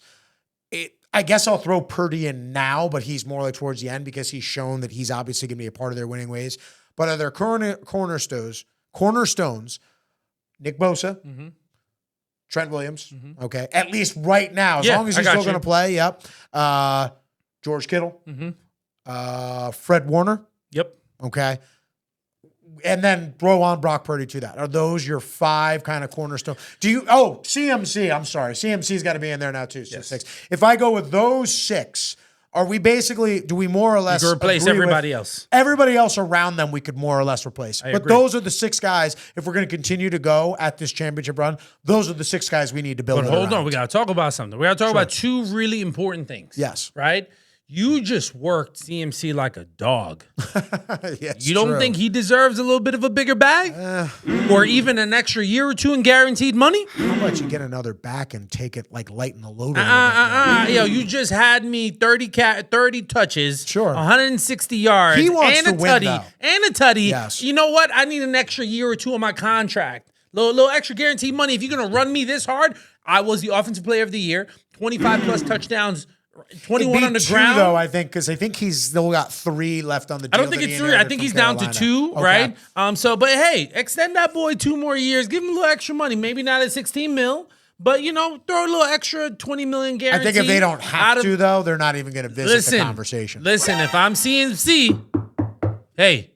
I guess I'll throw Purdy in now, but he's more like towards the end because he's shown that he's obviously going to be a part of their winning ways. But are there cornerstones, Nick Bosa, Trent Williams, okay, at least right now, as long as he's still going to play, George Kittle, Fred Warner, okay. and then throw on Brock Purdy to that. Are those your 5 kind of cornerstone? CMC, I'm sorry. CMC's got to be in there now too, so 6. If I go with those 6, are we basically, do we more or less You can replace everybody else? Everybody else around them we could more or less replace. But agree. those are the 6 guys, if we're going to continue to go at this championship run, those are the 6 guys we need to build. But hold on, we got to talk about something. We got to talk about 2 really important things. Yes. Right? You just worked CMC like a dog. Yes, You don't think he deserves a little bit of a bigger bag? Or even an extra year or 2 in guaranteed money? How about you get another back and take it like lighten the load a little bit? Yo, you just had me 30 touches, Sure. 160 yards, He wants and to a win, tutty, though. and a tutty. Yes. You know what? I need an extra year or 2 on my contract. Little extra guaranteed money. If you're gonna run me this hard, I was the offensive player of the year, 25 plus touchdowns. 21 on the ground, though. I think because I think he's still got 3 left on the deal. I don't think it's 3. I think he's down to 2, right? But hey, extend that boy 2 more years. Give him a little extra money. Maybe not at 16 mil, but throw a little extra 20 million guarantee. I think if they don't have to, though, they're not even going to visit the conversation. Listen, if I'm CMC, hey,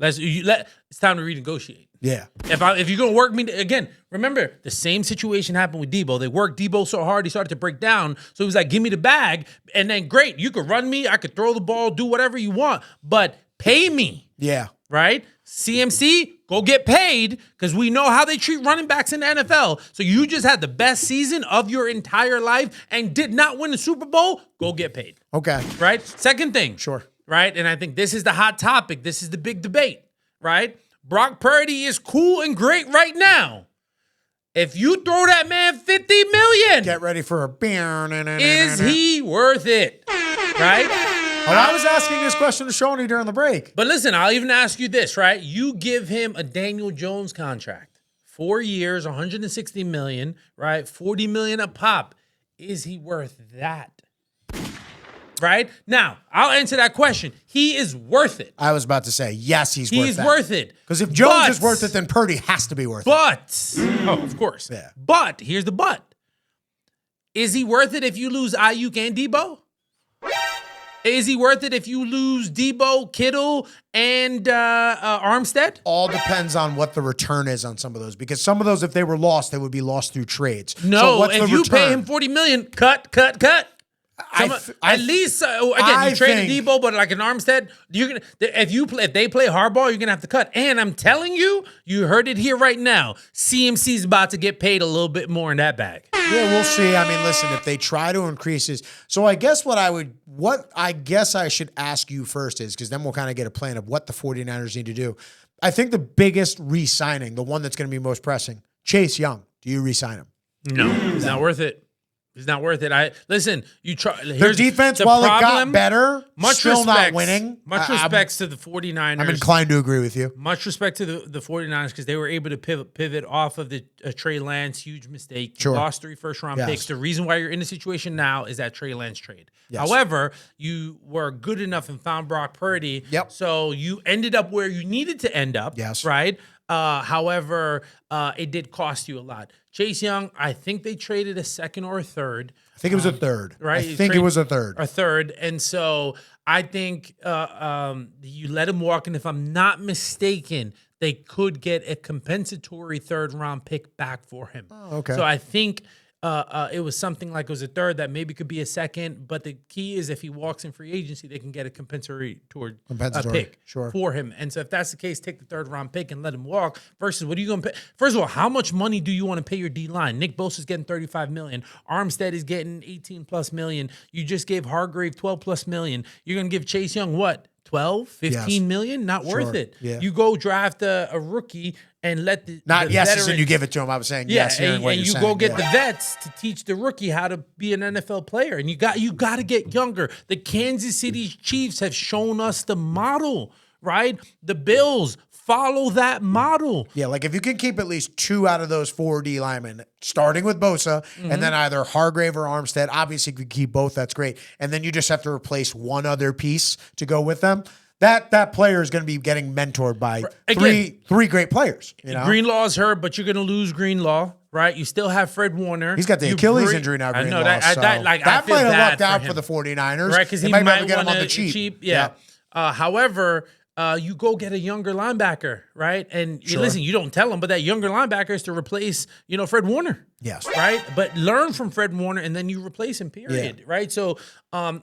it's time to renegotiate. Yeah. If you're gonna work me again, remember the same situation happened with Debo. They worked Debo so hard he started to break down. So he was like, "Give me the bag," and then great, you could run me, I could throw the ball, do whatever you want, but pay me. Yeah. Right? CMC, go get paid because we know how they treat running backs in the NFL. So you just had the best season of your entire life and did not win the Super Bowl. Go get paid. Okay. Right? Second thing. Sure. Right? And I think this is the hot topic. This is the big debate. Right? Brock Purdy is cool and great right now. If you throw that man $50 million, get ready for a is he worth it? Right? Well, I was asking this question to Shoney during the break. But listen, I'll even ask you this, right? You give him a Daniel Jones contract, 4 years, $160 million, right? $40 million a pop. Is he worth that? Right? Now, I'll answer that question. He is worth it. I was about to say, yes, he's worth it. Because if Jones is worth it, then Purdy has to be worth it. Oh, of course. Yeah. But, here's the but. Is he worth it if you lose Ayuk and Debo? Is he worth it if you lose Debo, Kittle, and Armstead? All depends on what the return is on some of those. Because some of those, if they were lost, they would be lost through trades. No, if you pay him $40 million, cut. At least again, you traded Debo, but like an Armstead, if they play hardball, you're gonna have to cut. And I'm telling you, you heard it here right now. CMC's about to get paid a little bit more in that bag. Yeah, we'll see. I mean, listen, if they try to increase his, so I guess what I guess I should ask you first is, because then we'll kind of get a plan of what the 49ers need to do. I think the biggest re-signing, the one that's going to be most pressing, Chase Young. Do you re-sign him? No, it's not worth it. It's not worth it. Listen. You try. Their defense, while it got better, still not winning. Much respects to the 49ers. I'm inclined to agree with you. Much respect to the 49ers because they were able to pivot off of the Trey Lance huge mistake. Sure. You lost 3 first-round picks. The reason why you're in the situation now is that Trey Lance trade. Yes. However, you were good enough and found Brock Purdy. Yep. So you ended up where you needed to end up. Yes. Right? However, it did cost you a lot. Chase Young, I think they traded a second or a third. I think it was a third. Right? I think it was a third. A third. And so I think you let him walk. And if I'm not mistaken, they could get a compensatory third-round pick back for him. Oh, okay. So I think it was something like it was a third that maybe could be a second. But the key is if he walks in free agency, they can get a compensatory pick for him. And so if that's the case, take the third-round pick and let him walk versus what are you going to pay? First of all, how much money do you want to pay your D-line? Nick Bosa's getting $35 million. Armstead is getting $18+ million. You just gave Hargrave $12+ million. You're going to give Chase Young what? 12, 15 million? Not worth it. Yeah. You go draft a rookie and let the veterans, and you give it to him. I was saying yes. And you go get the vets to teach the rookie how to be an NFL player. And you got to get younger. The Kansas City Chiefs have shown us the model, right? The Bills follow that model. Yeah, like if you can keep at least 2 out of those 4 D linemen, starting with Bosa, and then either Hargrave or Armstead. Obviously, if you keep both, that's great. And then you just have to replace one other piece to go with them. That player is going to be getting mentored by three great players. You know? Greenlaw's hurt, but you're going to lose Greenlaw, right? You still have Fred Warner. He's got the Achilles injury now. I know that might have lucked out for the 49ers. Right, because he might get him on the cheap. Yeah. However, you go get a younger linebacker, right? And listen, you don't tell him, but that younger linebacker is to replace, Fred Warner. Yes. Right? But learn from Fred Warner, and then you replace him, period. Right? So,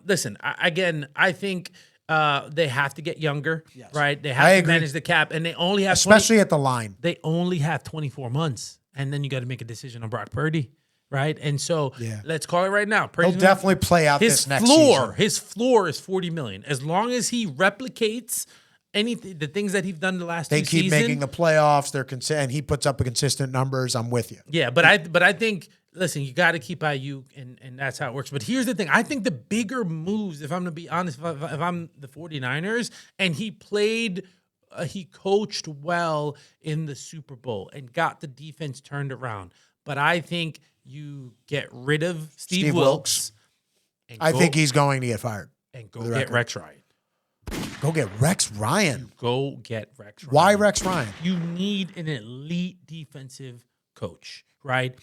listen, I think they have to get younger, right? They have to manage the cap, and they only have especially at the line. They only have 24 months, and then you got to make a decision on Brock Purdy, right? And so let's call it right now. He'll definitely play out this next season. His floor is $40 million. As long as he replicates anything, the things that he's done the last two seasons. They keep making the playoffs. And he puts up consistent numbers. I'm with you. Yeah, but I think. Listen, you got to keep Ayuk, and that's how it works. But here's the thing. I think the bigger moves, if I'm going to be honest, if I'm the 49ers, and he coached well in the Super Bowl and got the defense turned around. But I think you get rid of Steve Wilks. I think he's going to get fired. And go get Rex Ryan. Go get Rex Ryan. Go get Rex Ryan. Why Rex Ryan? You need an elite defensive coach, right?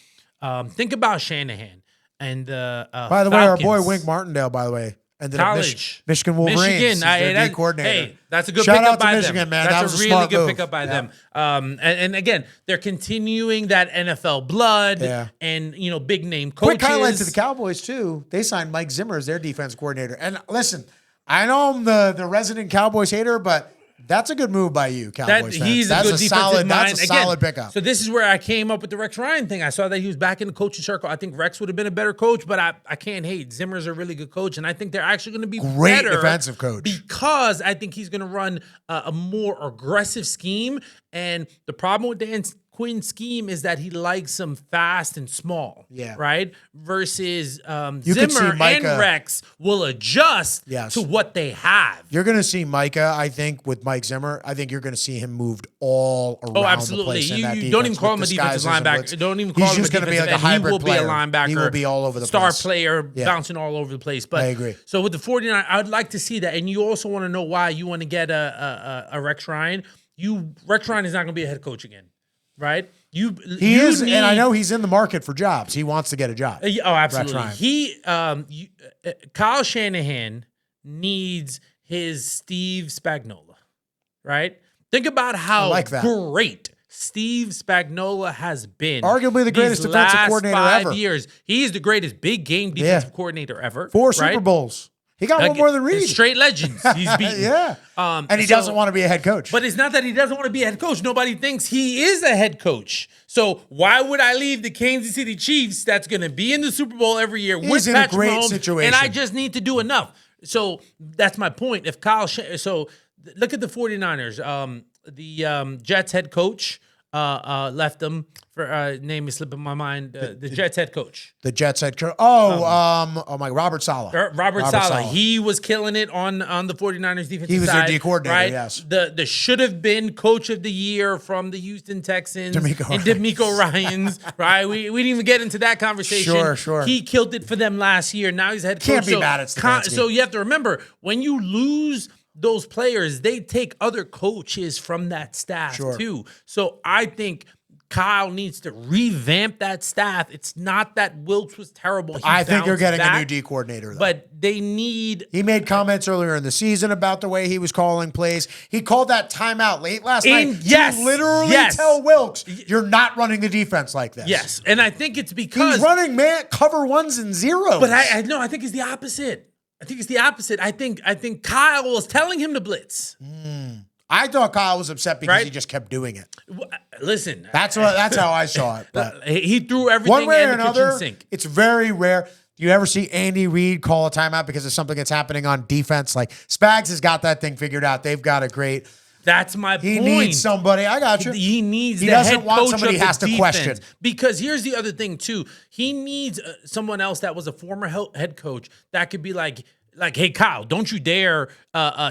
Think about Shanahan and the by the way, our boy Wink Martindale, by the way, ended up Michigan Wolverines. Michigan, coordinator. Hey, that's a good Shout pickup out to by Michigan, them. man. That's that was a really good move. pickup by them. And again, they're continuing that NFL blood and big name coaches. Quick highlight to the Cowboys too. They signed Mike Zimmer as their defense coordinator. And listen, I know I'm the resident Cowboys hater, but that's a good move by you, Cowboys fans. That's a solid pickup. So this is where I came up with the Rex Ryan thing. I saw that he was back in the coaching circle. I think Rex would have been a better coach, but I can't hate. Zimmer's a really good coach, and I think they're actually going to be great better defensive coach because I think he's going to run a more aggressive scheme. And the problem with Dan Quinn's scheme is that he likes them fast and small. Yeah. Right? Versus Zimmer and Rex will adjust to what they have. You're going to see Micah, I think, with Mike Zimmer. I think you're going to see him moved all around the place. You don't even call him a defensive linebacker. Don't even call him a defensive end. He's just going to be like a hybrid player. He will be a linebacker. He will be all over the star place. Star player, bouncing all over the place. But I agree. So with the 49, I'd like to see that. And you also want to know why you want to get a Rex Ryan. Rex Ryan is not going to be a head coach again. Right? He is, and I know he's in the market for jobs. He wants to get a job. Oh, absolutely. Kyle Shanahan needs his Steve Spagnuolo, right? Think about how great Steve Spagnuolo has been. Arguably the greatest defensive coordinator ever. 5 years. He is the greatest big game defensive coordinator ever. 4 Super Bowls. He got one more than Reed. Straight legends. He's beaten. And he doesn't want to be a head coach. But it's not that he doesn't want to be a head coach. Nobody thinks he is a head coach. So why would I leave the Kansas City Chiefs that's going to be in the Super Bowl every year with Patrick Mahomes, situation. And I just need to do enough. So that's my point. If so look at the 49ers. The Jets head coach left them. Name is slipping my mind. The Jets head coach. The Jets head coach. Robert Saleh. Robert Saleh. He was killing it on the 49ers defensive side. He was their D coordinator, right? Yes. The should have been coach of the year from the Houston Texans DeMeco Ryans, right? We didn't even get into that conversation. Sure. He killed it for them last year. Now he's head coach. Can't be mad at Stefanski. So you have to remember, when you lose those players, they take other coaches from that staff too. So I think Kyle needs to revamp that staff. It's not that Wilks was terrible. I think you're getting a new D coordinator, though. But they need... He made comments earlier in the season about the way he was calling plays. He called that timeout late last night to literally tell Wilks, you're not running the defense like this. Yes, and I think it's because... He's running cover ones and zeros. But I think it's the opposite. I think Kyle was telling him to blitz. I thought Kyle was upset because he just kept doing it. Listen, that's how I saw it. But he threw everything one way in or the another. kitchen sink. It's very rare. Do you ever see Andy Reid call a timeout because of something that's happening on defense? Like Spags has got that thing figured out. They've got a great. That's my point. He needs somebody. I got you. He needs. He the doesn't head want coach somebody of he has the to defense. question. Because here's the other thing too. He needs someone else that was a former head coach that could be like, hey Kyle, don't you dare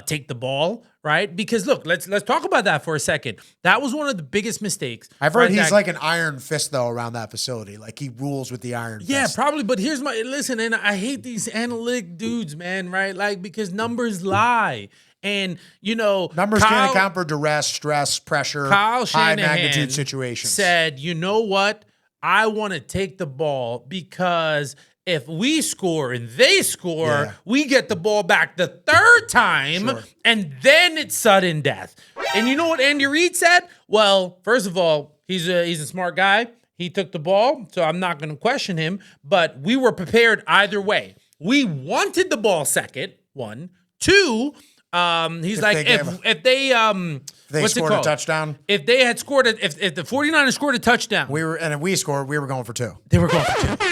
take the ball, right? Because look, let's talk about that for a second. That was one of the biggest mistakes. I've heard he's like an iron fist though around that facility. Like he rules with the iron fist. Yeah, probably. But here's listen, and I hate these analytic dudes, man, right? Like because numbers lie. And, numbers can't account for duress, stress, pressure, high magnitude situations. Said, you know what? I want to take the ball because if we score and they score, we get the ball back the third time, and then it's sudden death. And you know what Andy Reid said? Well, first of all, he's a smart guy. He took the ball, so I'm not going to question him. But we were prepared either way. We wanted the ball second, 1. 2, he's like, if they what's scored it called? A touchdown. If they had scored if the 49ers scored a touchdown, if we scored, we were going for 2. They were going for 2.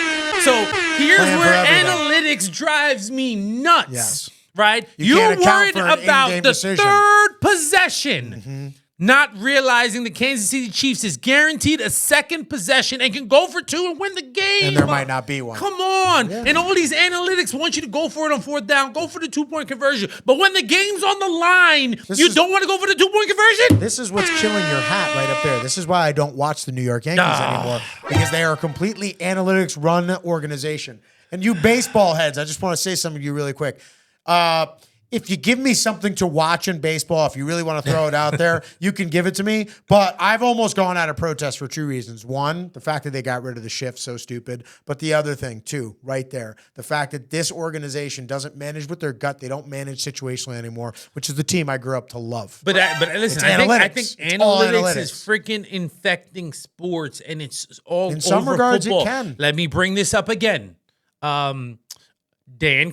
So here's where analytics drives me nuts. Yes. Right? You're worried about the third possession. Not realizing the Kansas City Chiefs is guaranteed a second possession and can go for 2 and win the game. And there might not be one. Come on. Yeah. And all these analytics want you to go for it on 4th down, go for the 2-point conversion. But when the game's on the line, don't want to go for the 2-point conversion? This is what's killing your hat right up there. This is why I don't watch the New York Yankees anymore, because they are a completely analytics-run organization. And you baseball heads, I just want to say something to you really quick. If you give me something to watch in baseball, if you really want to throw it out there, you can give it to me. But I've almost gone out of protest for 2 reasons. 1, the fact that they got rid of the shift, so stupid. But the other thing, 2, right there, the fact that this organization doesn't manage with their gut. They don't manage situationally anymore, which is the team I grew up to love. But listen, I think analytics is freaking infecting sports, and it's all in some regards football. It can. Let me bring this up again. Dan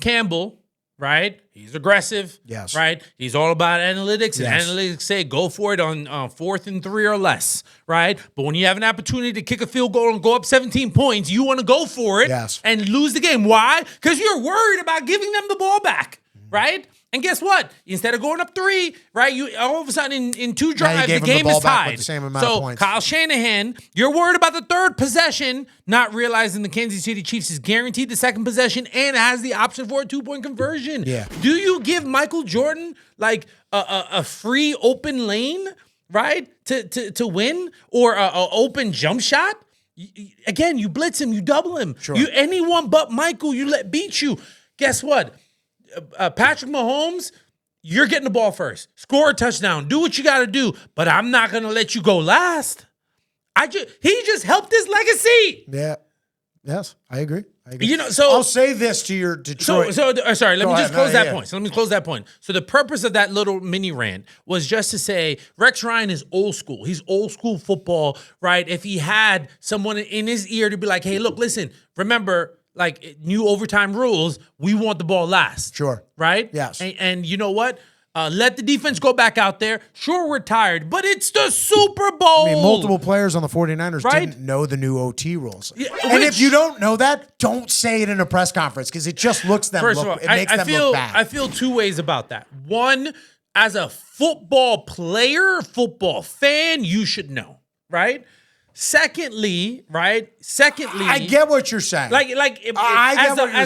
Campbell. Right? He's aggressive. Yes. Right? He's all about analytics. And yes. analytics say go for it on 4th and 3 or less. Right? But when you have an opportunity to kick a field goal and go up 17 points, you want to go for it and lose the game. Why? Because you're worried about giving them the ball back. Right? And guess what? Instead of going up 3, right, you all of a sudden in 2 drives, the game is tied. With the same amount of points. Kyle Shanahan, you're worried about the 3rd possession, not realizing the Kansas City Chiefs is guaranteed the 2nd possession and has the option for a 2-point conversion. Yeah. Do you give Michael Jordan like a free open lane, right, to win, or a open jump shot? Again, you blitz him, you double him. Sure. Anyone but Michael, you let beat you. Guess what? Patrick Mahomes, you're getting the ball first. Score a touchdown. Do what you got to do. But I'm not going to let you go last. He just helped his legacy. Yeah. Yes, I agree. So I'll say this to your Detroit. Sorry, let me just close that point. So let me close that point. So the purpose of that little mini rant was just to say Rex Ryan is old school. He's old school football, right? If he had someone in his ear to be like, hey, look, listen, remember, like new overtime rules, we want the ball last. Sure. Right? Yes. And you know what? Let the defense go back out there. Sure, we're tired, but it's the Super Bowl. I mean, multiple players on the 49ers didn't know the new OT rules. Yeah, and if you don't know that, don't say it in a press conference because it just looks them First look, of all, it makes them look bad. I feel 2 ways about that. One, as a football player, football fan, you should know, right? Secondly, I get what you're saying. I get what you're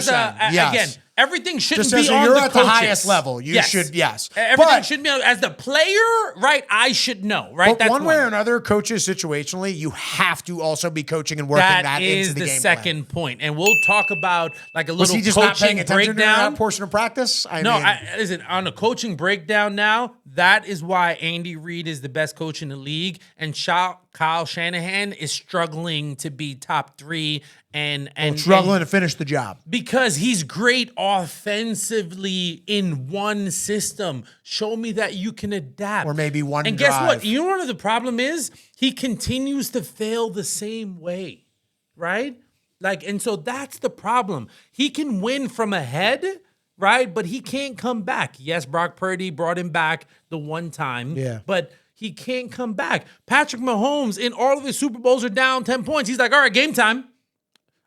saying. Yes. Again, everything shouldn't just be on you're the at coaches. The highest level. You should, yes. Everything should be as the player, right? I should know, right? But that's one way or another, coaches situationally, you have to also be coaching and working that into the game. That is the second point, and we'll talk about like a little coaching breakdown. Not paying attention to that portion of practice? Listen, on a coaching breakdown now, that is why Andy Reid is the best coach in the league, and Kyle Shanahan is struggling to be top 3 and struggling to finish the job because he's great offensively in one system. Show me that you can adapt, or maybe one. And guess what? You know what the problem is? He continues to fail the same way, right? And so that's the problem. He can win from ahead, right? But he can't come back. Yes, Brock Purdy brought him back the one time, but he can't come back. Patrick Mahomes in all of his Super Bowls are down 10 points. He's like, all right, game time.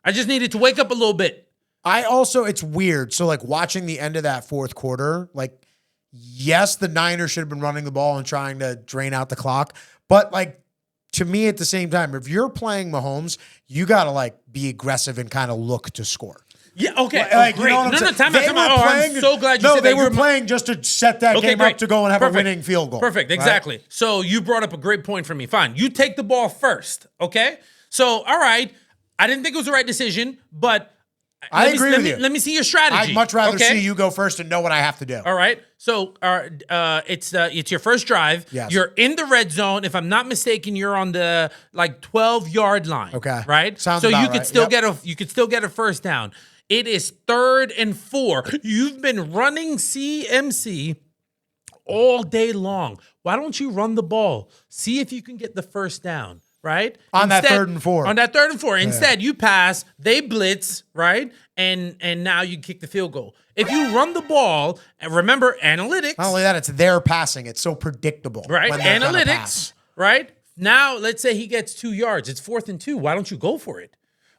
I just needed to wake up a little bit. It's weird. So watching the end of that 4th quarter, yes, the Niners should have been running the ball and trying to drain out the clock. But to me at the same time, if you're playing Mahomes, you got to be aggressive and kind of look to score. Yeah, okay. Great. You know what I'm saying? Time out. I'm so glad you said that. They were playing just to set that game up to go and have a winning field goal. Perfect, exactly. Right? So you brought up a great point for me. Fine. You take the ball first, okay? So, all right, I didn't think it was the right decision, but I agree with you. Let me see your strategy. I'd much rather see you go first and know what I have to do. All right. So it's your first drive. Yes. You're in the red zone. If I'm not mistaken, you're on the 12-yard line. Okay. Right? Sounds so about you could right. still get a first down. It is 3rd and 4. You've been running CMC all day long. Why don't you run the ball? See if you can get the first down, right? On that 3rd and 4. On that 3rd and 4. Instead, you pass, they blitz, right? And now you kick the field goal. If you run the ball, and remember analytics. Not only that, it's their passing. It's so predictable. Right? When they're gonna Analytics, pass. right? Now, let's say he gets 2 yards. It's 4th and 2. Why don't you go for it?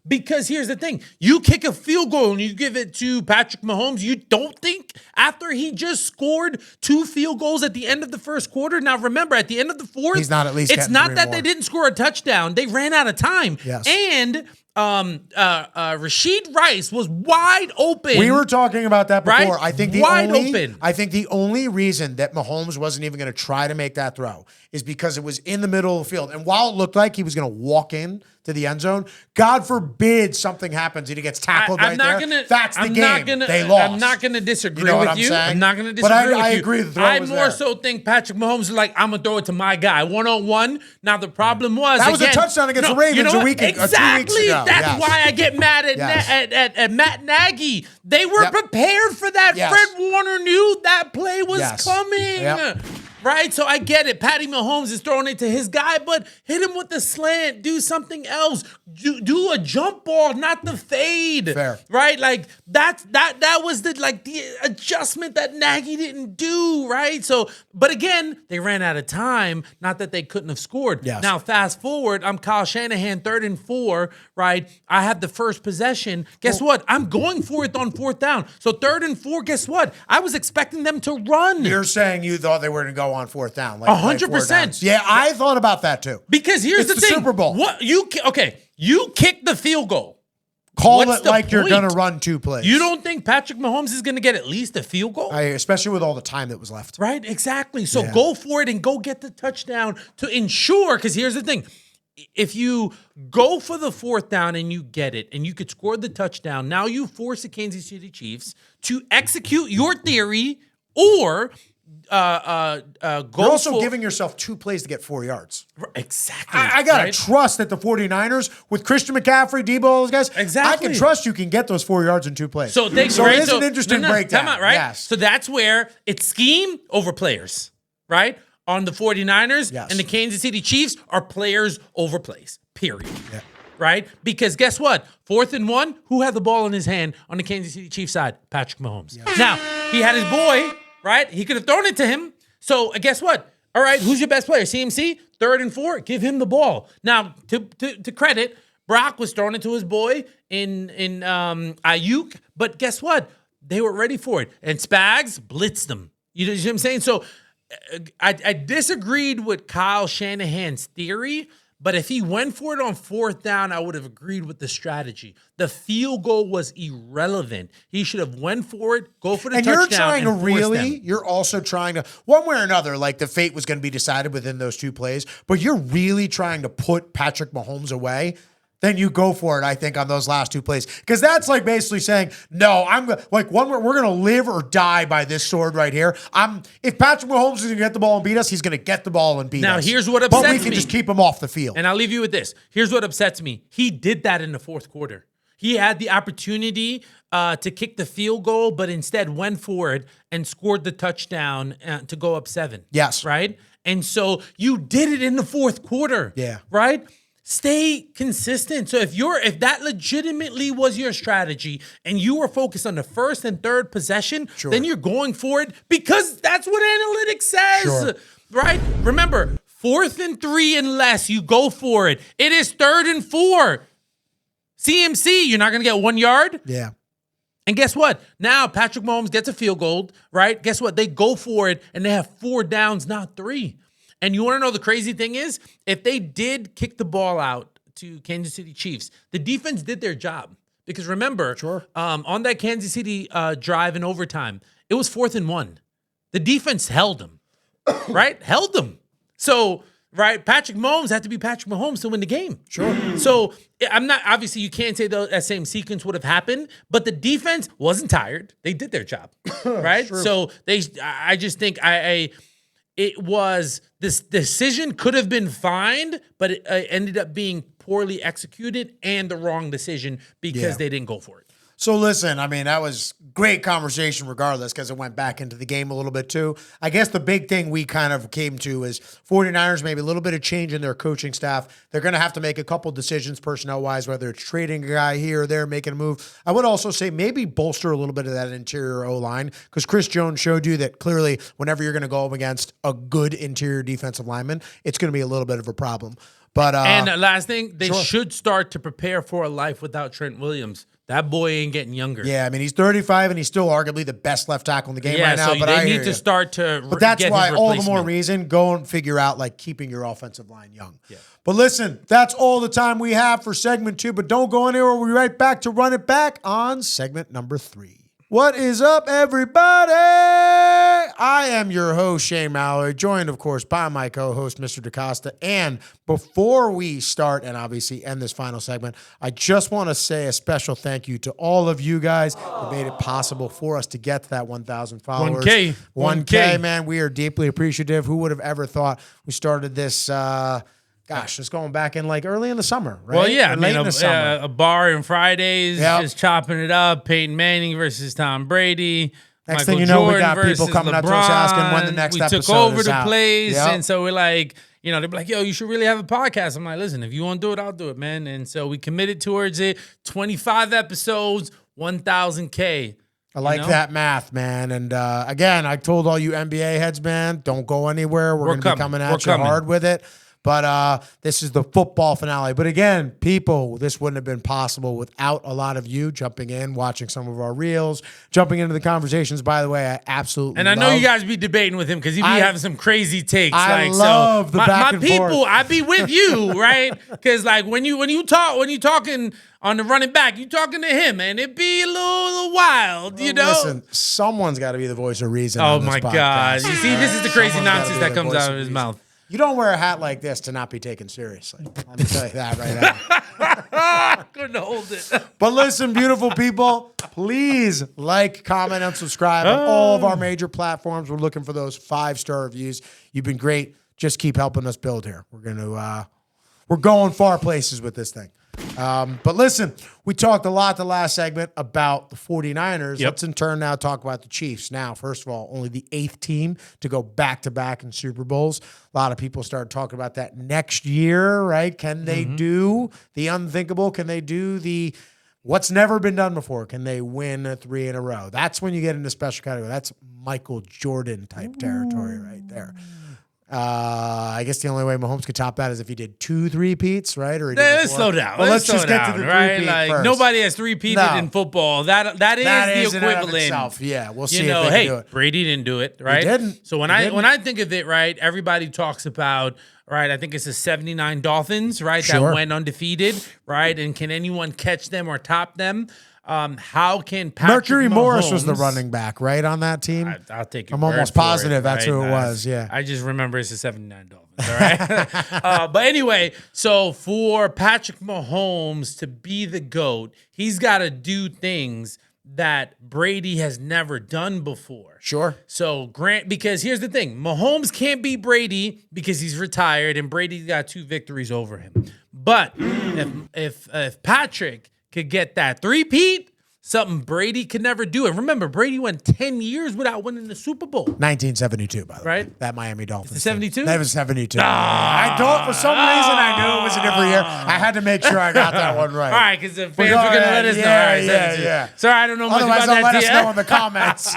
Because here's the thing. You kick a field goal and you give it to Patrick Mahomes. You don't think after he just scored 2 field goals at the end of the first quarter? Now, remember, at the end of the fourth, he's not at least it's not that they didn't score a touchdown. They ran out of time. Yes. And Rashid Rice was wide open. We were talking about that before. Right? I think the only reason that Mahomes wasn't even going to try to make that throw is because it was in the middle of the field. And while it looked like he was going to walk in to the end zone, God forbid something happens and he gets tackled right there. That's the game. They lost. I'm not going to disagree You know what with I'm you. saying? I'm not going to disagree with you. But I agree the throw I was more there. so think Patrick Mahomes is like, I'm going to throw it to my guy. 1-on-1. Now, the problem was, that was a touchdown against the Ravens you know a week ago. Exactly. 2 weeks ago. That's why I get mad at Matt Nagy. They were prepared for that. Yes. Fred Warner knew that play was coming. Yep. Right? So I get it. Patty Mahomes is throwing it to his guy, but hit him with the slant. Do something else. Do a jump ball, not the fade. Fair. Right? Like that was the adjustment that Nagy didn't do, right? So, but again, they ran out of time. Not that they couldn't have scored. Yes. Now, fast forward, I'm Kyle Shanahan, 3rd and 4, right? I have the first possession. Guess what? I'm going for it on 4th down. So 3rd and 4, guess what? I was expecting them to run. You're saying you thought they were going to go on 4th down. 100%. Yeah, I thought about that too. Because here's It's the thing. Super Bowl. What you kick the field goal. Call What's it the like you're point? going to run 2 plays. You don't think Patrick Mahomes is going to get at least a field goal? Especially with all the time that was left. Right? Exactly. So go for it and go get the touchdown to ensure, because here's the thing. If you go for the 4th down and you get it and you could score the touchdown, now you force the Kansas City Chiefs to execute your theory or go You're also for, giving yourself 2 plays to get 4 yards. Exactly. I got to trust that the 49ers, with Christian McCaffrey, Debo, all those guys, Exactly. I can trust you can get those 4 yards in 2 plays. So it is an interesting breakdown. Time out, right? Yes. So that's where it's scheme over players, right? On the 49ers and the Kansas City Chiefs are players over plays, period. Yeah. Right? Because guess what? 4th and 1, who had the ball in his hand on the Kansas City Chiefs side? Patrick Mahomes. Yeah. Now, he had his boy, right? He could have thrown it to him. So guess what? All right, who's your best player? CMC, 3rd and 4, give him the ball. Now, to credit, Brock was throwing it to his boy in Ayuk, but guess what? They were ready for it. And Spags blitzed them. You know what I'm saying? So I disagreed with Kyle Shanahan's theory, but if he went for it on 4th down, I would have agreed with the strategy. The field goal was irrelevant. He should have went for it, go for the touchdown, you're also trying to, one way or another, like the fate was going to be decided within those 2 plays, but you're really trying to put Patrick Mahomes away. Then you go for it, I think, on those last 2 plays. Because that's like basically saying, no, we're going to live or die by this sword right here. If Patrick Mahomes is going to get the ball and beat us, he's going to get the ball and beat us. Now, here's what upsets me. But we can just keep him off the field. And I'll leave you with this. Here's what upsets me. He did that in the 4th quarter. He had the opportunity to kick the field goal, but instead went for it and scored the touchdown to go up 7. Yes. Right? And so you did it in the 4th quarter. Yeah. Right? Stay consistent. So if that legitimately was your strategy and you were focused on the 1st and 3rd possession, then you're going for it because that's what analytics says, right? Remember, 4th and 3 and less, you go for it. It is 3rd and 4. CMC, you're not going to get 1 yard. Yeah. And guess what? Now Patrick Mahomes gets a field goal, right? Guess what? They go for it and they have 4 downs, not 3. And you want to know the crazy thing is, if they did kick the ball out to Kansas City Chiefs, the defense did their job. Because remember, on that Kansas City drive in overtime, it was 4th and 1. The defense held them, right? Held them. So, right, Patrick Mahomes had to be Patrick Mahomes to win the game. Sure. So I'm not, obviously you can't say that same sequence would have happened, but the defense wasn't tired. They did their job, right? So I just think it was, this decision could have been fine, but it ended up being poorly executed and the wrong decision because they didn't go for it. So listen, I mean, that was great conversation regardless because it went back into the game a little bit too. I guess the big thing we kind of came to is 49ers, maybe a little bit of change in their coaching staff. They're going to have to make a couple decisions personnel-wise, whether it's trading a guy here or there, making a move. I would also say maybe bolster a little bit of that interior O-line because Chris Jones showed you that clearly whenever you're going to go up against a good interior defensive lineman, it's going to be a little bit of a problem. But and the last thing, they should start to prepare for a life without Trent Williams. That boy ain't getting younger. Yeah, I mean, he's 35 and he's still arguably the best left tackle in the game right now. So but they need to start to But that's get why his all the more replacement. reason, go and figure out like keeping your offensive line young. Yeah. But listen, that's all the time we have for segment 2, but don't go anywhere. We'll be right back to run it back on segment number 3. What is up, everybody? I am your host, Shane Mallory, joined, of course, by my co-host, Mr. DaCosta. And before we start and obviously end this final segment, I just want to say a special thank you to all of you guys who made it possible for us to get to that 1,000 followers. 1K, man. We are deeply appreciative. Who would have ever thought we started this just going back in like early in the summer, right? Well, yeah, Or late in the summer. A bar and Fridays, just chopping it up. Peyton Manning versus Tom Brady. Next Michael thing you know, we Jordan got people versus coming up to us asking when the next episode is We took over the out. place, Yep. and so we're like, they'd be like, yo, you should really have a podcast. I'm like, listen, if you want to do it, I'll do it, man. And so we committed towards it. 25 episodes, 1,000K. I like that math, man. And again, I told all you NBA heads, man, don't go anywhere. We're going to be coming at you hard with it. But this is the football finale. But again, people, this wouldn't have been possible without a lot of you jumping in, watching some of our reels, jumping into the conversations. By the way, I absolutely And I know you guys be debating with him because he be having some crazy takes. I love the back my and people, forth. I be with you, right? Because like when you talking on the running back, you talking to him, and it be a little wild, you know. Listen, someone's got to be the voice of reason. Oh on this my podcast. God! You see, this is the crazy Someone's gotta nonsense be that the comes voice out of of his reason. mouth. You don't wear a hat like this to not be taken seriously. Let me tell you that right now. Couldn't hold it. But listen, beautiful people, please like, comment, and subscribe on all of our major platforms. We're looking for those 5-star reviews. You've been great. Just keep helping us build here. We're going far places with this thing. But listen, we talked a lot the last segment about the 49ers. Let's in turn now talk about the Chiefs. Now, first of all, only the 8th team to go back-to-back in Super Bowls. A lot of people started talking about that next year, right? Can they do the unthinkable? Can they do the what's never been done before? Can they win 3 in a row? That's when you get into special category. That's Michael Jordan type territory right there. I guess the only way Mahomes could top that is if he did 2 3-peats, right? Or Let's slow down. Well, let's just slow get down, to the right? 3-peat Like first. nobody has 3-peated in football. That is That the is in and of equivalent. itself. Yeah, we'll see You know, if they hey, can do it. Brady didn't do it, right? didn't. So when I think of it, right, everybody talks about, right, I think it's the 79 Dolphins, right, that went undefeated, right? And can anyone catch them or top them? How can Patrick Mercury Mahomes, Morris was the running back, right, on that team? I'll take it. I'm almost positive that's who it was, yeah. I just remember it's the 79 Dolphins, all right? But anyway, so for Patrick Mahomes to be the GOAT, he's got to do things that Brady has never done before. Sure. So because here's the thing, Mahomes can't beat Brady because he's retired and Brady's got 2 victories over him. But if Patrick could get that 3-peat, something Brady could never do. And remember, Brady went 10 years without winning the Super Bowl. 1972, by the way. Right? That Miami Dolphins. It's 72? That was 72. I don't, for some reason, I knew it was a different year. I had to make sure I got that one right. All right, because the fans were going to let us know. All right, 72. Yeah. Sorry, I don't know much Otherwise, about they'll that let us team. know in the comments.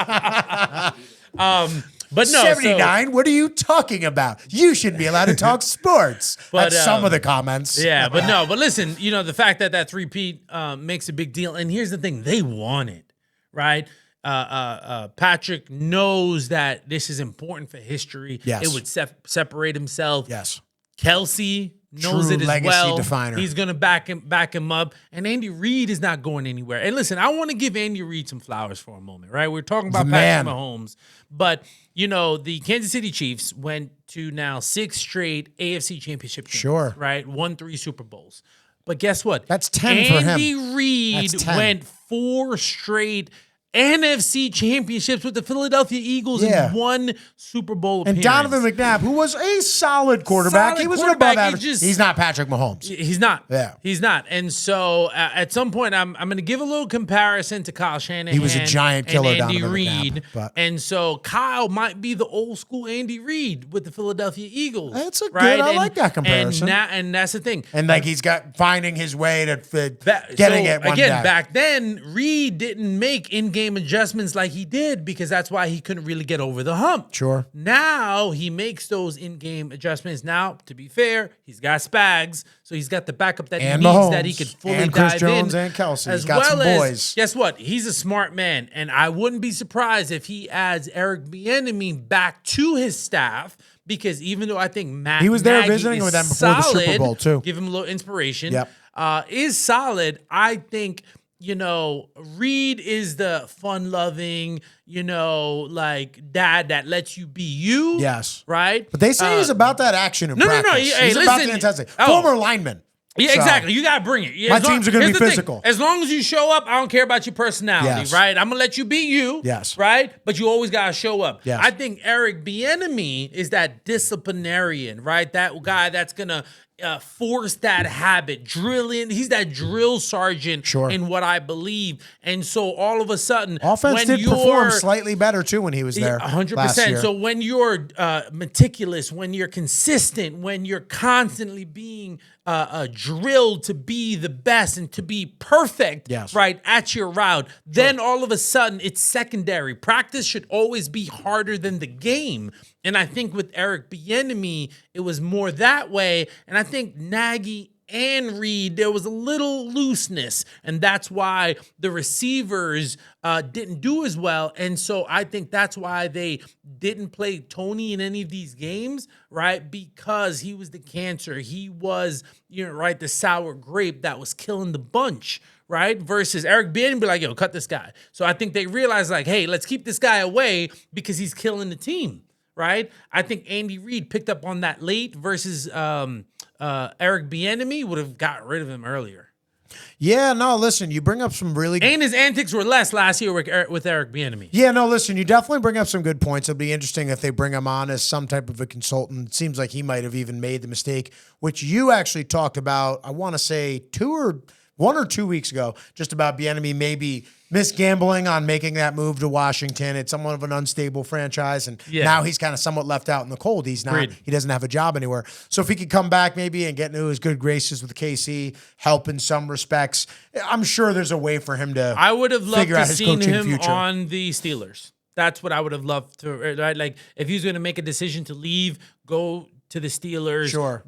But no, 79? What are you talking about? You should be allowed to talk sports. But, That's some of the comments. Yeah, but listen, the fact that 3-peat makes a big deal. And here's the thing, they want it, right? Patrick knows that this is important for history. Yes. It would separate himself. Yes. Kelsey knows True it as legacy well. definer. He's gonna back him up. And Andy Reid is not going anywhere. And listen, I want to give Andy Reid some flowers for a moment, right? We're talking about Patrick Mahomes, but the Kansas City Chiefs went to now 6 straight AFC Championship games. Sure. Right, won 3 Super Bowls. But guess what? That's 10 for him. Andy Reid That's 10. went 4 straight NFC championships with the Philadelphia Eagles and 1 Super Bowl appearance. And Donovan McNabb, who was a solid quarterback. He was an above average. He's not Patrick Mahomes. He's not. Yeah. He's not. And so at some point, I'm going to give a little comparison to Kyle Shanahan. He was a giant killer, and Andy Donovan Reid. McNabb, and so Kyle might be the old school Andy Reid with the Philadelphia Eagles. That's a right? good, I like that comparison. And that's the thing. And like he's got finding his way to getting it one again, day. back then, Reid didn't make in-game adjustments like he did because that's why he couldn't really get over the hump. Sure. Now he makes those in-game adjustments. Now, to be fair, he's got Spags, so he's got the backup that and he needs Mahomes, that he could fully and Chris dive Jones in. and Kelsey. As He's got well some as, boys. guess what? He's a smart man, and I wouldn't be surprised if he adds Eric Bieniemy back to his staff. Because even though I think Matt He was there Nagy visiting is with them before the Super Bowl, too. Give him a little inspiration. Yep. Is solid. I think, Reid is the fun-loving, like dad that lets you be you. Yes. Right? But they say he's about that action in practice. No. He's about the intensity. Former lineman. Yeah, So, exactly. You gotta bring it. Yeah, my teams are gonna be physical. As long as you show up, I don't care about your personality, Yes. right? I'm gonna let you be you. Yes. Right? But you always gotta show up. Yes. I think Eric Bieniemy is that disciplinarian, right? That guy that's gonna force that habit, drill in. He's that drill sergeant in what I believe. And so all of a sudden, offense did perform slightly better too when he was there. 100%. So when you're meticulous, when you're consistent, when you're constantly being drilled to be the best and to be perfect, right, at your route, then all of a sudden it's secondary. Practice should always be harder than the game. And I think with Eric Bieniemy, it was more that way. And I think Nagy and Reid, there was a little looseness, and that's why the receivers didn't do as well. And so I think that's why they didn't play Tony in any of these games, right? Because he was the cancer. He was, right, the sour grape that was killing the bunch, right? Versus Eric Bieniemy be like, yo, cut this guy. So I think they realized, like, hey, let's keep this guy away because he's killing the team. Right? I think Andy Reid picked up on that late versus Eric Bieniemy would have got rid of him earlier. Yeah, no, listen, you bring up some really... And his antics were less last year with Eric Bieniemy. Yeah, no, listen, you definitely bring up some good points. It'll be interesting if they bring him on as some type of a consultant. It seems like he might have even made the mistake, which you actually talked about, I want to say 1 or 2 weeks ago, just about Bieniemy maybe misgambling on making that move to Washington. It's somewhat of an unstable franchise, and now he's kind of somewhat left out in the cold. He's not. He doesn't have a job anywhere. So if he could come back maybe and get into his good graces with KC, help in some respects, I'm sure there's a way for him to. I would have loved to see him future. on the Steelers. That's what I would have loved to. Right? Like if he was going to make a decision to leave, go to the Steelers. Sure.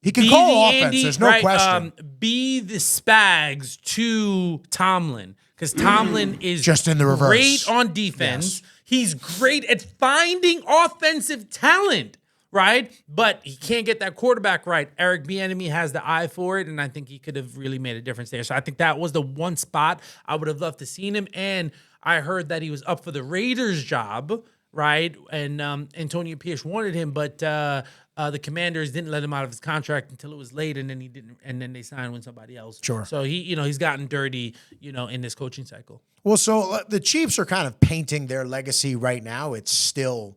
He can call offense. There's no question. Be the Spags to Tomlin because Tomlin is just in the reverse. Great on defense. Yes. He's great at finding offensive talent, right? But he can't get that quarterback right. Eric Bieniemy has the eye for it, and I think he could have really made a difference there. So I think that was the one spot I would have loved to seen him. And I heard that he was up for the Raiders job, right? And Antonio Pierce wanted him, but the Commanders didn't let him out of his contract until it was late, and then he didn't, and then they signed with somebody else. Sure. So he's gotten dirty, in this coaching cycle. Well, so the Chiefs are kind of painting their legacy right now. It's still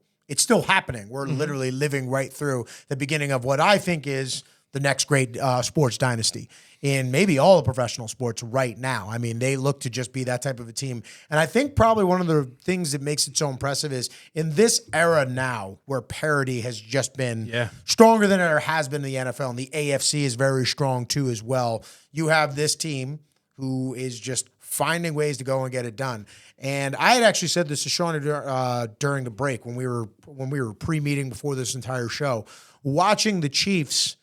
happening. We're literally living right through the beginning of what I think is the next great sports dynasty in maybe all of professional sports right now. I mean, they look to just be that type of a team. And I think probably one of the things that makes it so impressive is in this era now where parity has just been stronger than it has been in the NFL, and the AFC is very strong too as well. You have this team who is just finding ways to go and get it done. And I had actually said this to Sean during the break when we were pre-meeting before this entire show. Watching the Chiefs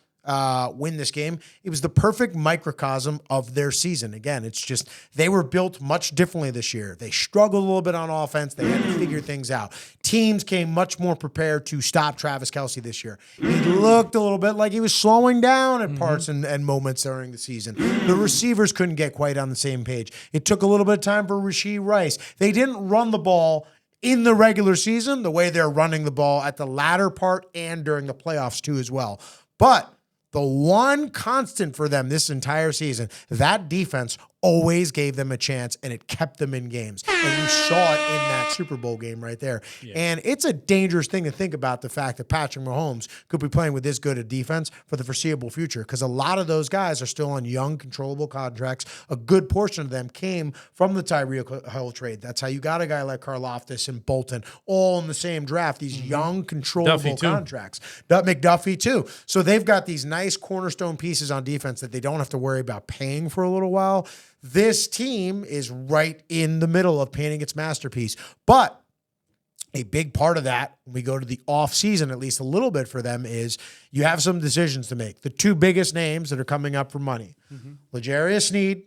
win this game, it was the perfect microcosm of their season. Again, it's just they were built much differently this year. They struggled a little bit on offense. They had to figure things out. Teams came much more prepared to stop Travis Kelce this year. He looked a little bit like he was slowing down at parts and moments during the season. The receivers couldn't get quite on the same page. It took a little bit of time for Rashee Rice. They didn't run the ball in the regular season the way they're running the ball at the latter part and during the playoffs too as well. But the one constant for them this entire season, that defense always gave them a chance, and it kept them in games. And you saw it in that Super Bowl game right there. Yeah. And it's a dangerous thing to think about, the fact that Patrick Mahomes could be playing with this good a defense for the foreseeable future, because a lot of those guys are still on young, controllable contracts. A good portion of them came from the Tyreek Hill trade. That's how you got a guy like Karlaftis and Bolton all in the same draft, these young, controllable contracts. McDuffie, too. So they've got these nice cornerstone pieces on defense that they don't have to worry about paying for a little while. This team is right in the middle of painting its masterpiece. But a big part of that, when we go to the offseason, at least a little bit for them, is you have some decisions to make. The two biggest names that are coming up for money, L'Jarius Sneed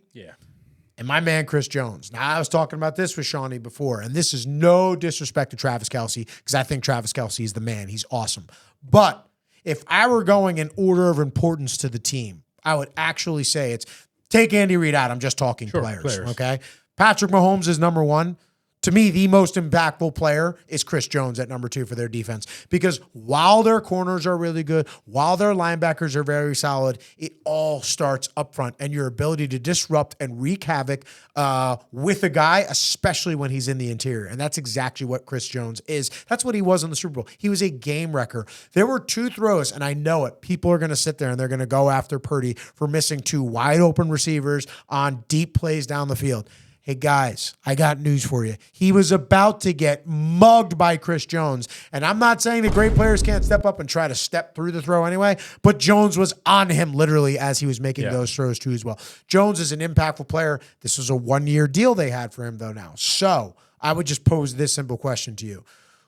and my man Chris Jones. Now, I was talking about this with Shawnee before, and this is no disrespect to Travis Kelce, because I think Travis Kelce is the man. He's awesome. But if I were going in order of importance to the team, I would actually say it's take Andy Reid out. I'm just talking players, okay? Patrick Mahomes is number one. To me, the most impactful player is Chris Jones at number two for their defense, because while their corners are really good, while their linebackers are very solid, it all starts up front, and your ability to disrupt and wreak havoc with a guy, especially when he's in the interior. And that's exactly what Chris Jones is. That's what he was in the Super Bowl. He was a game wrecker. There were two throws, and I know it. People are going to sit there and they're going to go after Purdy for missing two wide open receivers on deep plays down the field. Hey, guys, I got news for you. He was about to get mugged by Chris Jones. And I'm not saying the great players can't step up and try to step through the throw anyway, but Jones was on him literally as he was making those throws too as well. Jones is an impactful player. This was a one-year deal they had for him, though, now. So I would just pose this simple question to you.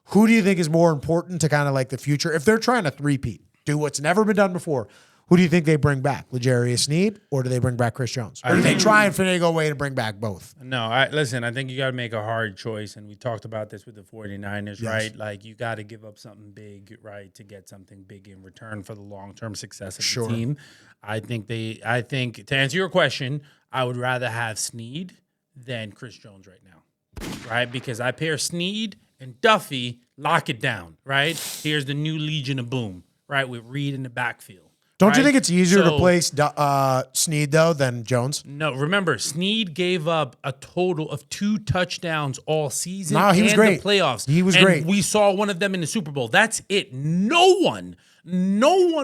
Who do you think is more important to kind of like the future? If they're trying to three-peat, do what's never been done before, who do you think they bring back? L'Jarius Sneed, or do they bring back Chris Jones? Or do they try and finagle a way to bring back both? No, listen, I think you got to make a hard choice, and we talked about this with the 49ers, right? Like, you got to give up something big, right, to get something big in return for the long-term success of the team. I think to answer your question, I would rather have Sneed than Chris Jones right now, right? Because I pair Sneed and Duffy, lock it down, right? Here's the new Legion of Boom, right, with Reed in the backfield. Don't you think it's easier to place Sneed, though, than Jones? No, remember, Sneed gave up a total of 2 touchdowns all season. No, he was great. The playoffs. He was great. We saw one of them in the Super Bowl. That's it. No one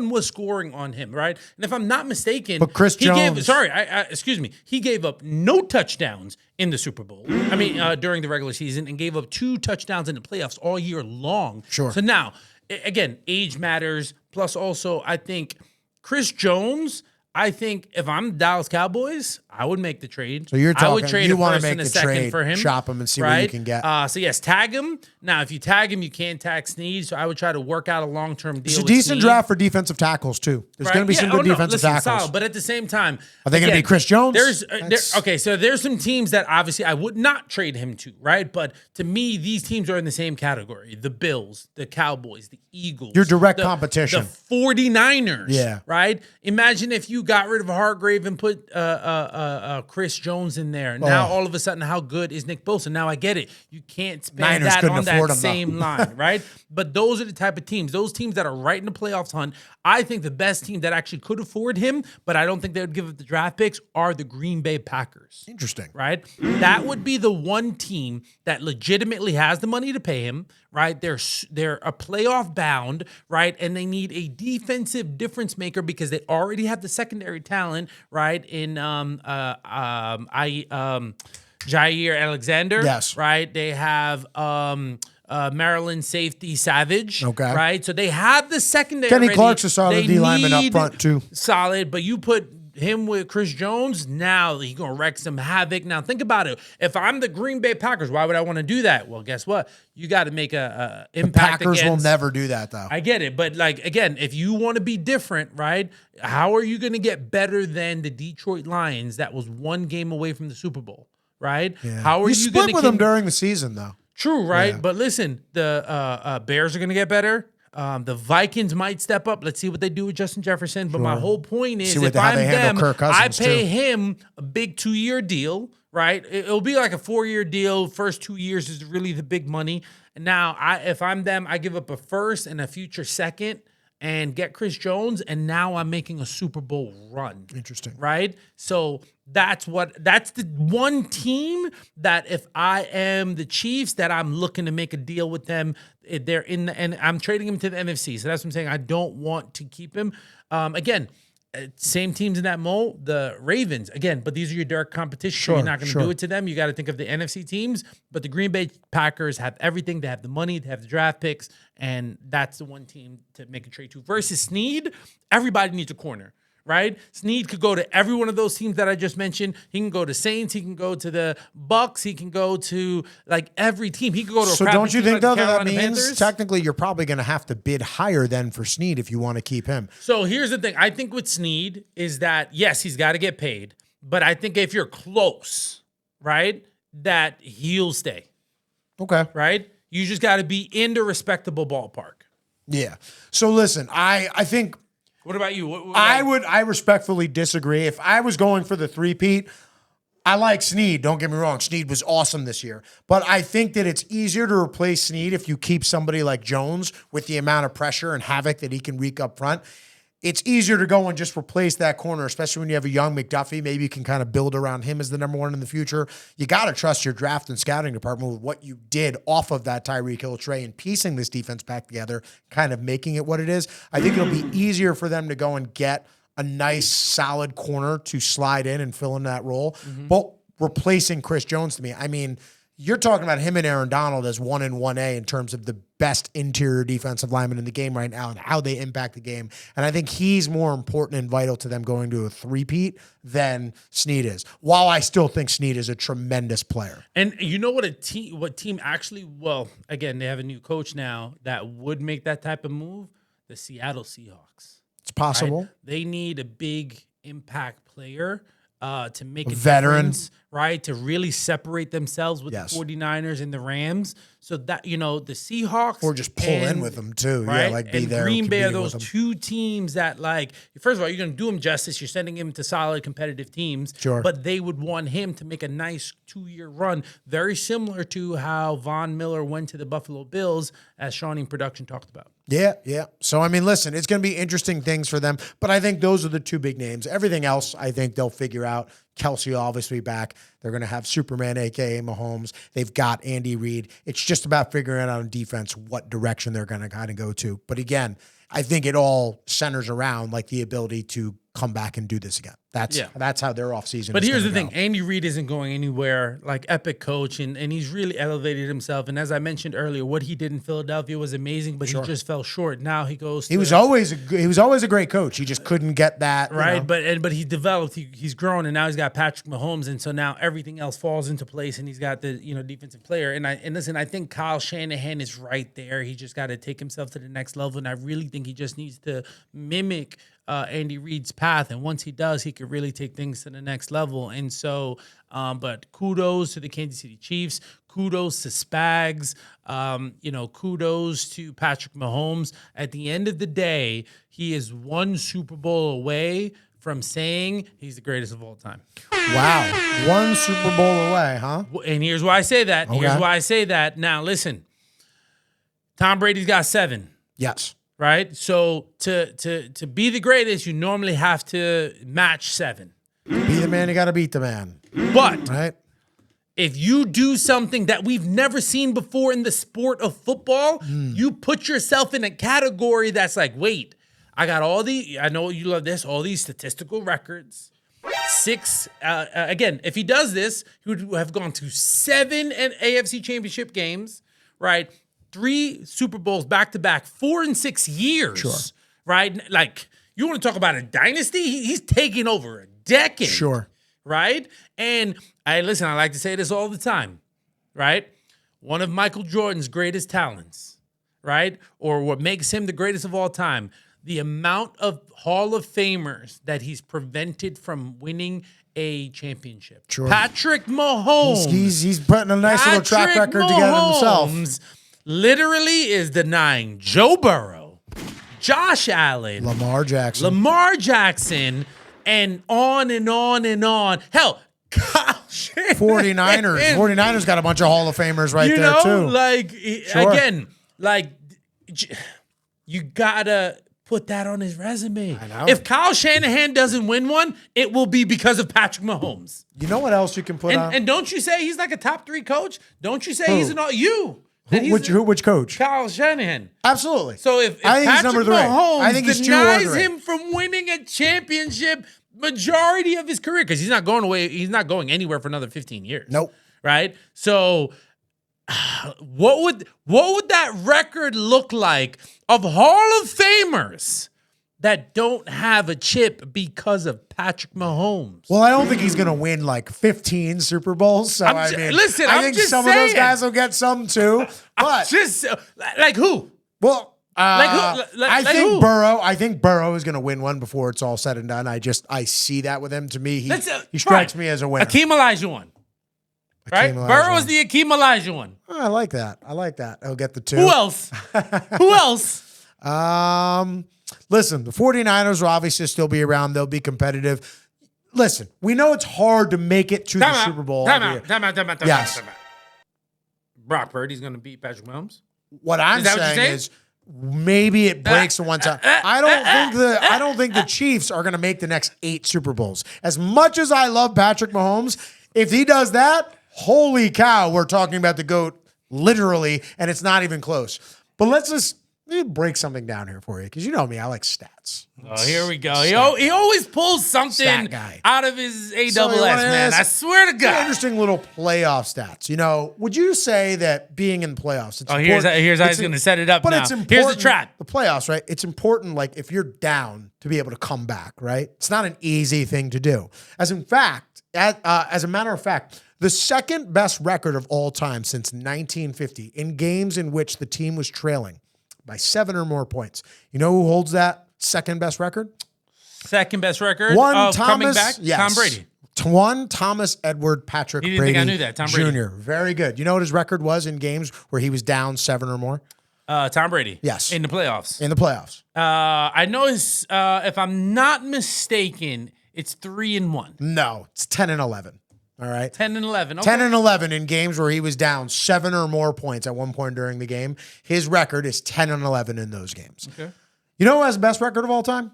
was scoring on him, right? And if I'm not mistaken, but Chris Jones. Excuse me. He gave up no touchdowns in the Super Bowl. I mean, during the regular season, and gave up 2 touchdowns in the playoffs all year long. Sure. So now, again, age matters. Plus, also, I think Chris Jones, I think if I'm Dallas Cowboys, I would make the trade. So you're talking, I would trade you a want first to make and a the second trade, for him, shop him, and see right? what you can get. So yes, tag him. Now, if you tag him, you can't tag Sneed. So I would try to work out a long-term deal. It's a with decent Sneed. draft for defensive tackles too. There's going to be some good defensive tackles. Solid, but at the same time, are they going to be Chris Jones? So there's some teams that obviously I would not trade him to, right? But to me, these teams are in the same category: the Bills, the Cowboys, the Eagles. Your direct competition. The 49ers. Yeah. Right? Imagine if you got rid of Hargrave and put Chris Jones in there. Now all of a sudden, how good is Nick Bosa? Now I get it. You can't spend that on that same line, right? But those are the type of teams. Those teams that are right in the playoffs hunt. I think the best team that actually could afford him, but I don't think they would give up the draft picks, are the Green Bay Packers. Interesting. Right? That would be the one team that legitimately has the money to pay him, right? They're a playoff bound, right? And they need a defensive difference maker because they already have the secondary talent, right? In Jair Alexander. Yes. Right? They have Maryland safety Savage. Okay. Right? So they have the secondary. Kenny already. Clark's a solid D lineman up front too. Solid, but you put him with Chris Jones, now he's going to wreck some havoc. Now, think about it. If I'm the Green Bay Packers, why would I want to do that? Well, guess what? You got to make a impact. The Packers will never do that, though. I get it. But, like, again, if you want to be different, right, how are you going to get better than the Detroit Lions that was one game away from the Super Bowl, right? Yeah. How are you split with them during the season, though. True, right? Yeah. But listen, the Bears are going to get better. The Vikings might step up. Let's see what they do with Justin Jefferson. But my whole point is, if I'm them, I pay him a big 2-year deal, right? It'll be like a 4-year deal. First 2 years is really the big money. And now, if I'm them, I give up a first and a future second and get Chris Jones, and now I'm making a Super Bowl run. Interesting. Right? So that's the one team that if I am the Chiefs, that I'm looking to make a deal with them. They're and I'm trading him to the NFC. So that's what I'm saying. I don't want to keep him. Again, same teams in that mold, the Ravens, again, but these are your direct competition. Sure, You're not going to do it to them. You got to think of the NFC teams, but the Green Bay Packers have everything. They have the money, they have the draft picks, and that's the one team to make a trade to. Versus Snead, everybody needs a corner, right? Snead could go to every one of those teams that I just mentioned. He can go to Saints. He can go to the Bucks. He can go to like every team. He could go to a So don't you think, though, that means Panthers. technically you're probably going to have to bid higher than for Snead if you want to keep him? So here's the thing. I think with Snead is that, yes, he's got to get paid. But I think if you're close, right, that he'll stay, Okay. right? You just got to be in the respectable ballpark. Yeah. So listen, I think What about you? I respectfully disagree. If I was going for the three-peat, I like Snead. Don't get me wrong. Snead was awesome this year. But I think that it's easier to replace Snead if you keep somebody like Jones with the amount of pressure and havoc that he can wreak up front. It's easier to go and just replace that corner, especially when you have a young McDuffie. Maybe you can kind of build around him as the number one in the future. You got to trust your draft and scouting department with what you did off of that Tyreek Hill trade and piecing this defense back together, kind of making it what it is. I think it'll be easier for them to go and get a nice, solid corner to slide in and fill in that role. But replacing Chris Jones to me, I mean, you're talking about him and Aaron Donald as 1 and 1A in terms of the best interior defensive lineman in the game right now and how they impact the game. And I think he's more important and vital to them going to a three-peat than Snead is. While I still think Snead is a tremendous player. And you know what team actually, well, again, they have a new coach now that would make that type of move? The Seattle Seahawks. It's possible. Right? They need a big impact player to make a veteran, difference, right? To really separate themselves with Yes. the 49ers and the Rams. So that, the Seahawks. Or just pull in with them too. Right? Yeah, like be and there. Green Bay are competing with those them. two teams that, like, first of all, you're going to do him justice. You're sending him to solid competitive teams. Sure. But they would want him to make a nice 2-year run, very similar to how Von Miller went to the Buffalo Bills, as Shawnee Production talked about. Yeah, yeah. So, I mean, listen, it's going to be interesting things for them, but I think those are the two big names. Everything else, I think they'll figure out. Kelsey will obviously be back. They're going to have Superman, a.k.a. Mahomes. They've got Andy Reid. It's just about figuring out on defense what direction they're going to kind of go to. But again, I think it all centers around like the ability to come back and do this again. That's how their offseason But is here's the gonna thing. go. Andy Reid isn't going anywhere, like epic coach, and he's really elevated himself. And as I mentioned earlier, what he did in Philadelphia was amazing, but he just fell short. Now he goes to He was always a great coach. He just couldn't get that. right, but he developed. He's grown, and now he's got Patrick Mahomes, and so now everything else falls into place, and he's got the defensive player. And listen, I think Kyle Shanahan is right there. He just got to take himself to the next level, and I really think he just needs to mimic Andy Reid's path, and once he does, he could really take things to the next level. And so, but kudos to the Kansas City Chiefs, kudos to Spags, kudos to Patrick Mahomes. At the end of the day, he is one Super Bowl away from saying he's the greatest of all time. Wow. One Super Bowl away, huh? And here's why I say that. Okay. Here's why I say that. Now, listen, Tom Brady's got 7. Yes. Right? So to be the greatest, you normally have to match 7. Be the man, you got to beat the man. But Right? if you do something that we've never seen before in the sport of football, you put yourself in a category that's like, wait, I got I know you love this, all these statistical records. 6, again, if he does this, he would have gone to 7 AFC championship games, right? 3 Super Bowls back-to-back, 4 in 6 years, Sure. right? Like, you want to talk about a dynasty? He's taking over a decade. Sure. Right? And I like to say this all the time, right? One of Michael Jordan's greatest talents, right? Or what makes him the greatest of all time, the amount of Hall of Famers that he's prevented from winning a championship. Sure. Patrick Mahomes. He's putting a nice little track record together himself. Mahomes literally is denying Joe Burrow, Josh Allen, Lamar Jackson. and on and on and on. Hell, Kyle Shanahan. 49ers got a bunch of Hall of Famers right there too. Like, Sure. again, like, you gotta put that on his resume. I know. If Kyle Shanahan doesn't win one, it will be because of Patrick Mahomes. You know what else you can put on? And don't you say he's like a top 3 coach? Don't you say Who? he's an all you? That he's Which coach? Kyle Shanahan. Absolutely. So if I think he's Patrick number 3. Mahomes I think he's 2 or denies 3. him from winning a championship majority of his career, because he's not going anywhere for another 15 years. Nope. Right? So what would that record look like of Hall of Famers that don't have a chip because of Patrick Mahomes? Well, I don't think he's going to win like 15 Super Bowls. So, I think some of those guys will get some too. But just like who? Well, I think Burrow. I think Burrow is going to win one before it's all said and done. I see that with him. To me, he strikes me as a winner. Akeem Olajuwon. Right? Burrow's the Akeem Olajuwon. Oh, I like that. He'll get the 2. Who else? Who else? Listen, the 49ers will obviously still be around. They'll be competitive. Listen, we know it's hard to make it to the Super Bowl. Time out. Yes. Brock Purdy's going to beat Patrick Mahomes? What I'm saying is maybe it breaks the one time. I don't think the Chiefs are going to make the next 8 Super Bowls. As much as I love Patrick Mahomes, if he does that, holy cow, we're talking about the GOAT literally, and it's not even close. But let me break something down here for you, because you know me, I like stats. Oh, here we go. He always pulls something out of his AWS, man. I swear to God. Interesting little playoff stats. You know, would you say that being in the playoffs, it's here's how he's going to set it up now. It's important. Here's the trap. The playoffs, right? It's important, like, if you're down, to be able to come back, right? It's not an easy thing to do. As a matter of fact, the second best record of all time since 1950 in games in which the team was trailing by 7 or more points. You know who holds that second best record? Second best record coming back? Yes. Tom Brady. One Thomas Edward Patrick You didn't Brady think I knew that. Tom Brady. Jr. Very good. You know what his record was in games where he was down 7 or more? Tom Brady. Yes. In the playoffs. In the playoffs. I know his, if I'm not mistaken, it's 3-1. No, it's 10-11. All right. 10-11. Okay. 10-11 in games where he was down 7 or more points at one point during the game. His record is 10-11 in those games. Okay. You know who has the best record of all time?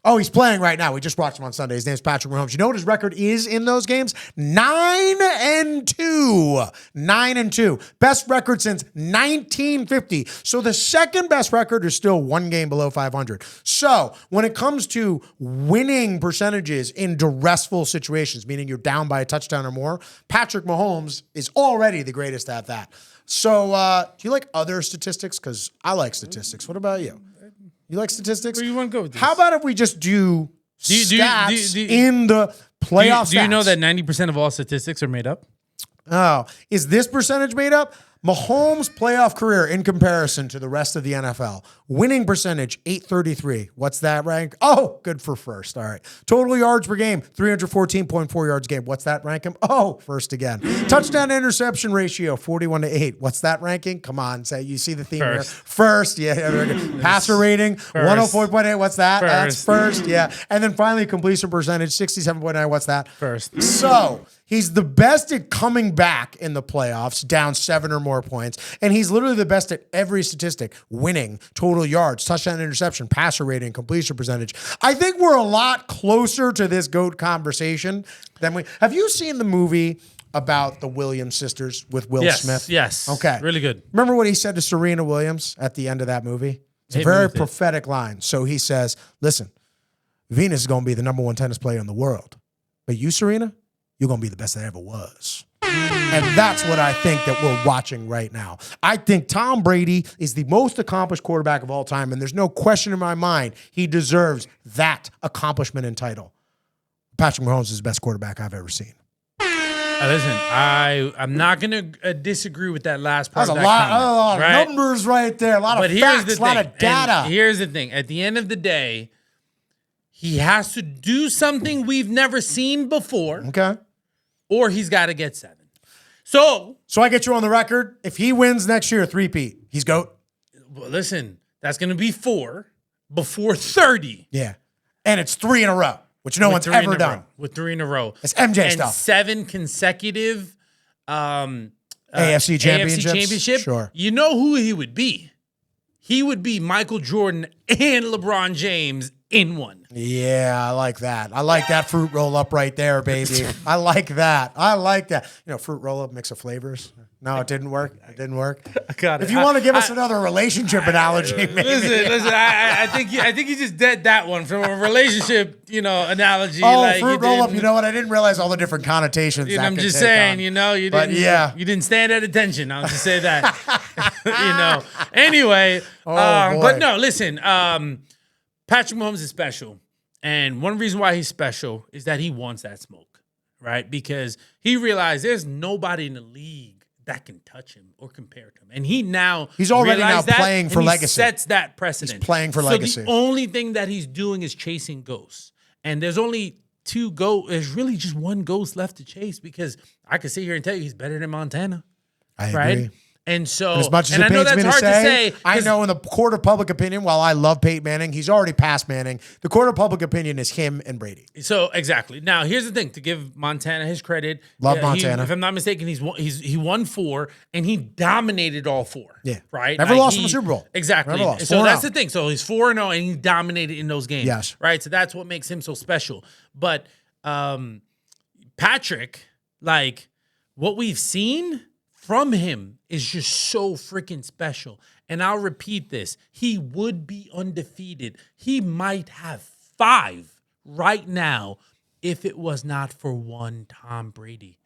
Oh, he's playing right now. We just watched him on Sunday. His name's Patrick Mahomes. You know what his record is in those games? 9-2. 9-2. Best record since 1950. So the second best record is still 1 game below 500. So when it comes to winning percentages in duressful situations, meaning you're down by a touchdown or more, Patrick Mahomes is already the greatest at that. So do you like other statistics? Because I like statistics. What about you? You like statistics? Where you want to go with this? How about if we just do stats in the playoff stats? Do you know that 90% of all statistics are made up? Oh, is this percentage made up? Mahomes' playoff career in comparison to the rest of the NFL. Winning percentage, 833. What's that rank? Oh, good for first. All right. Total yards per game, 314.4 yards a game. What's that rank him? Oh, first again. Touchdown to interception ratio, 41-8. What's that ranking? Come on, say you see the theme here. First, yeah. Passer rating, 104.8. What's that? That's first, yeah. And then finally, completion percentage, 67.9. What's that? First. So he's the best at coming back in the playoffs, down 7 or more points. And he's literally the best at every statistic: winning, total yards, touchdown, interception, passer rating, completion percentage. I think we're a lot closer to this GOAT conversation than we. Have you seen the movie about the Williams sisters with Will Smith? Yes. Okay. Really good. Remember what he said to Serena Williams at the end of that movie? It's a very prophetic line. So he says, listen, Venus is going to be the #1 tennis player in the world. But you, Serena, you're going to be the best that ever was. And that's what I think that we're watching right now. I think Tom Brady is the most accomplished quarterback of all time, and there's no question in my mind he deserves that accomplishment and title. Patrick Mahomes is the best quarterback I've ever seen. Listen, I'm not going to disagree with that last part. That's a lot of numbers right there, a lot of facts, a lot of data. And here's the thing. At the end of the day, he has to do something we've never seen before. Okay. Or he's got to get 7. So I get you on the record. If he wins next year, 3-peat, he's GOAT. Well, listen, that's going to be 4 before 30. Yeah. And it's 3 in a row, which no one's ever done. With 3 in a row. It's MJ and stuff. 7 consecutive AFC championship. Sure. Sure. You know who he would be. he would be Michael Jordan and LeBron James in one. Yeah, I like that. I like that fruit roll up right there, baby. I like that. I like that. Fruit roll up, mix of flavors. No, it didn't work. It didn't work. I got it. If you want to give us another relationship analogy, maybe. Listen. I think you just dead that one from a relationship, analogy. Oh, like fruit roll up. You know what? I didn't realize all the different connotations. That I'm could just take saying, on. you didn't. You didn't stand at attention. I'll just say that. Anyway, boy. but no, listen. Patrick Mahomes is special, and one reason why he's special is that he wants that smoke, right? Because he realized there's nobody in the league that can touch him or compare to him. And he's already now playing for legacy. He sets that precedent. He's playing for legacy. The only thing that he's doing is chasing ghosts. And there's only there's really just one ghost left to chase, because I can sit here and tell you he's better than Montana. I right? agree. And so, as much as I it know pains me that's to hard say, to say. I know in the court of public opinion, while I love Peyton Manning, he's already past Manning. The court of public opinion is him and Brady. So exactly. Now here's the thing: to give Montana his credit, love Montana. If I'm not mistaken, he won 4 and he dominated all 4. Yeah, right. Never lost in the Super Bowl. Exactly. So that's the thing. So he's 4-0 and he dominated in those games. Yes. Right. So that's what makes him so special. But Patrick, like what we've seen from him is just so freaking special. And I'll repeat this. He would be undefeated. He might have 5 right now if it was not for one Tom Brady.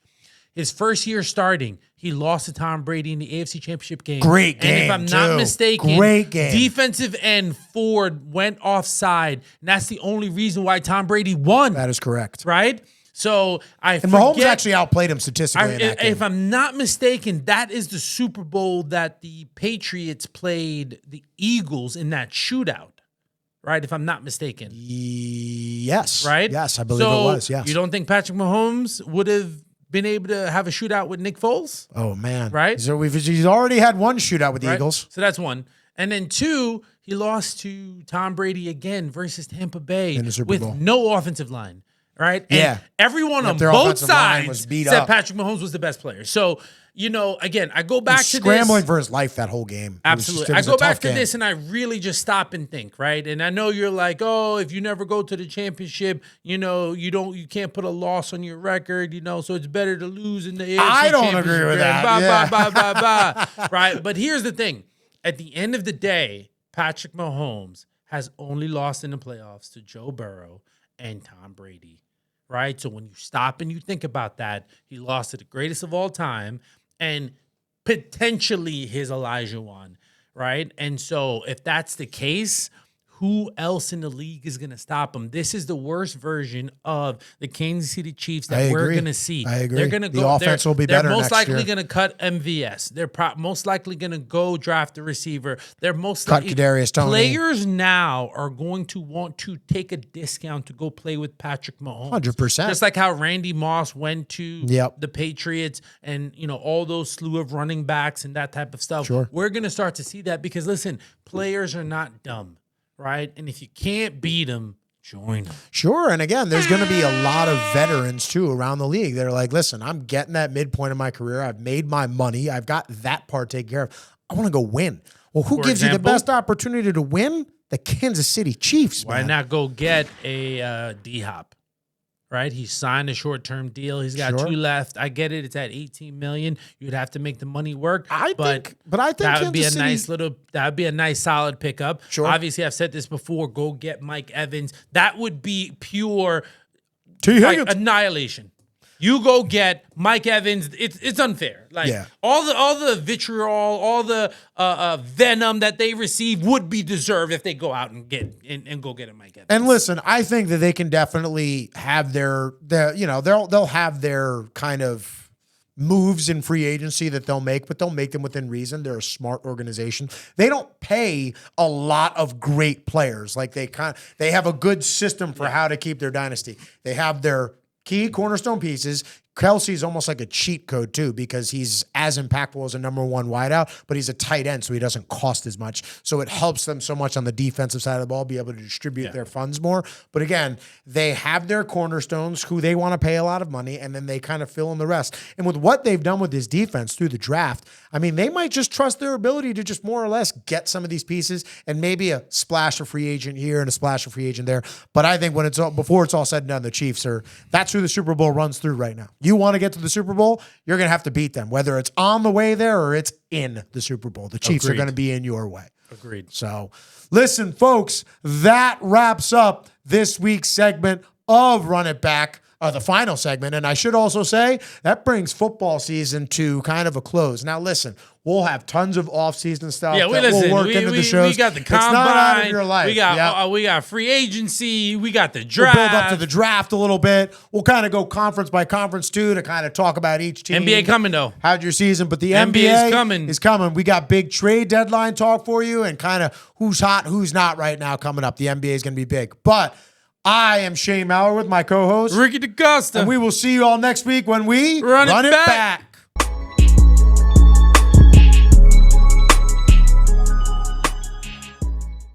His first year starting, he lost to Tom Brady in the AFC Championship game. Great game, and if I'm not mistaken, great game. Defensive end Ford went offside. And that's the only reason why Tom Brady won. That is correct. Right? So Mahomes actually outplayed him statistically in that game. If I'm not mistaken, that is the Super Bowl that the Patriots played the Eagles in that shootout, right? If I'm not mistaken. Yes. Right? Yes, I believe it was, yes. You don't think Patrick Mahomes would have been able to have a shootout with Nick Foles? Oh, man. Right? So he's already had one shootout with the Eagles. So that's one. And then 2, he lost to Tom Brady again versus Tampa Bay in the Super with Bowl. No offensive line. Right? And yeah. everyone on both sides said Patrick Mahomes was the best player. So, again, I go back to scrambling for his life that whole game. Absolutely. I go back to this and I really just stop and think, right? And I know you're like, oh, if you never go to the championship, you can't put a loss on your record, so it's better to lose in the AFC I don't agree with that. Right? But here's the thing. At the end of the day, Patrick Mahomes has only lost in the playoffs to Joe Burrow and Tom Brady. Right? So when you stop and you think about that, he lost to the greatest of all time and potentially his Elijah one, right? And so if that's the case, who else in the league is going to stop him? This is the worst version of the Kansas City Chiefs that we're going to see. I agree. They're going to go. The offense will be better They're most next likely year. going to cut MVS. They're most likely going to go draft a receiver. They're most cut likely Kadarius Toney. Players now are going to want to take a discount to go play with Patrick Mahomes. 100%. Just like how Randy Moss went to the Patriots and, all those slew of running backs and that type of stuff. Sure. We're going to start to see that because, listen, players are not dumb. Right? And if you can't beat them, join them. Sure. And again, there's going to be a lot of veterans too around the league. They're like, listen, I'm getting that midpoint of my career. I've made my money. I've got that part taken care of. I want to go win. Well, who gives you the best opportunity to win? The Kansas City Chiefs. Why not go get a D-Hop? Right? He signed a short-term deal. He's got 2 left. I get it. It's at $18 million. You'd have to make the money work. I think that would be a Kansas nice solid pickup. Sure. Obviously, I've said this before. Go get Mike Evans. That would be pure annihilation. You go get Mike Evans. It's unfair. All the vitriol, all the venom that they receive would be deserved if they go out and go get a Mike Evans. And listen, I think that they can definitely have their they'll have their kind of moves in free agency that they'll make, but they'll make them within reason. They're a smart organization. They don't pay a lot of great players. Like they have a good system for how to keep their dynasty. They have their key cornerstone pieces, Kelsey's almost like a cheat code too, because he's as impactful as a number one wideout, but he's a tight end, so he doesn't cost as much. So it helps them so much on the defensive side of the ball, be able to distribute their funds more. But again, they have their cornerstones who they want to pay a lot of money, and then they kind of fill in the rest. And with what they've done with this defense through the draft, I mean, they might just trust their ability to just more or less get some of these pieces and maybe a splash of free agent here and a splash of free agent there. But I think when it's all, before it's all said and done, the Chiefs that's who the Super Bowl runs through right now. You want to get to the Super Bowl, you're going to have to beat them, whether it's on the way there or it's in the Super Bowl. The Chiefs are going to be in your way. Agreed. So listen, folks, that wraps up this week's segment of Run It Back. The final segment. And I should also say that brings football season to kind of a close. Now, listen, we'll have tons of off-season stuff that we'll work into the shows. We got the combine. It's not out of your life. We got free agency. We got the draft. We'll build up to the draft a little bit. We'll kind of go conference by conference too to kind of talk about each team. NBA coming though. How'd your season? But the NBA NBA is coming. We got big trade deadline talk for you and kind of who's hot, who's not right now coming up. The NBA is going to be big. But I am Shane Maurer with my co-host Ricky DeCosta. And we will see you all next week when we Run it back.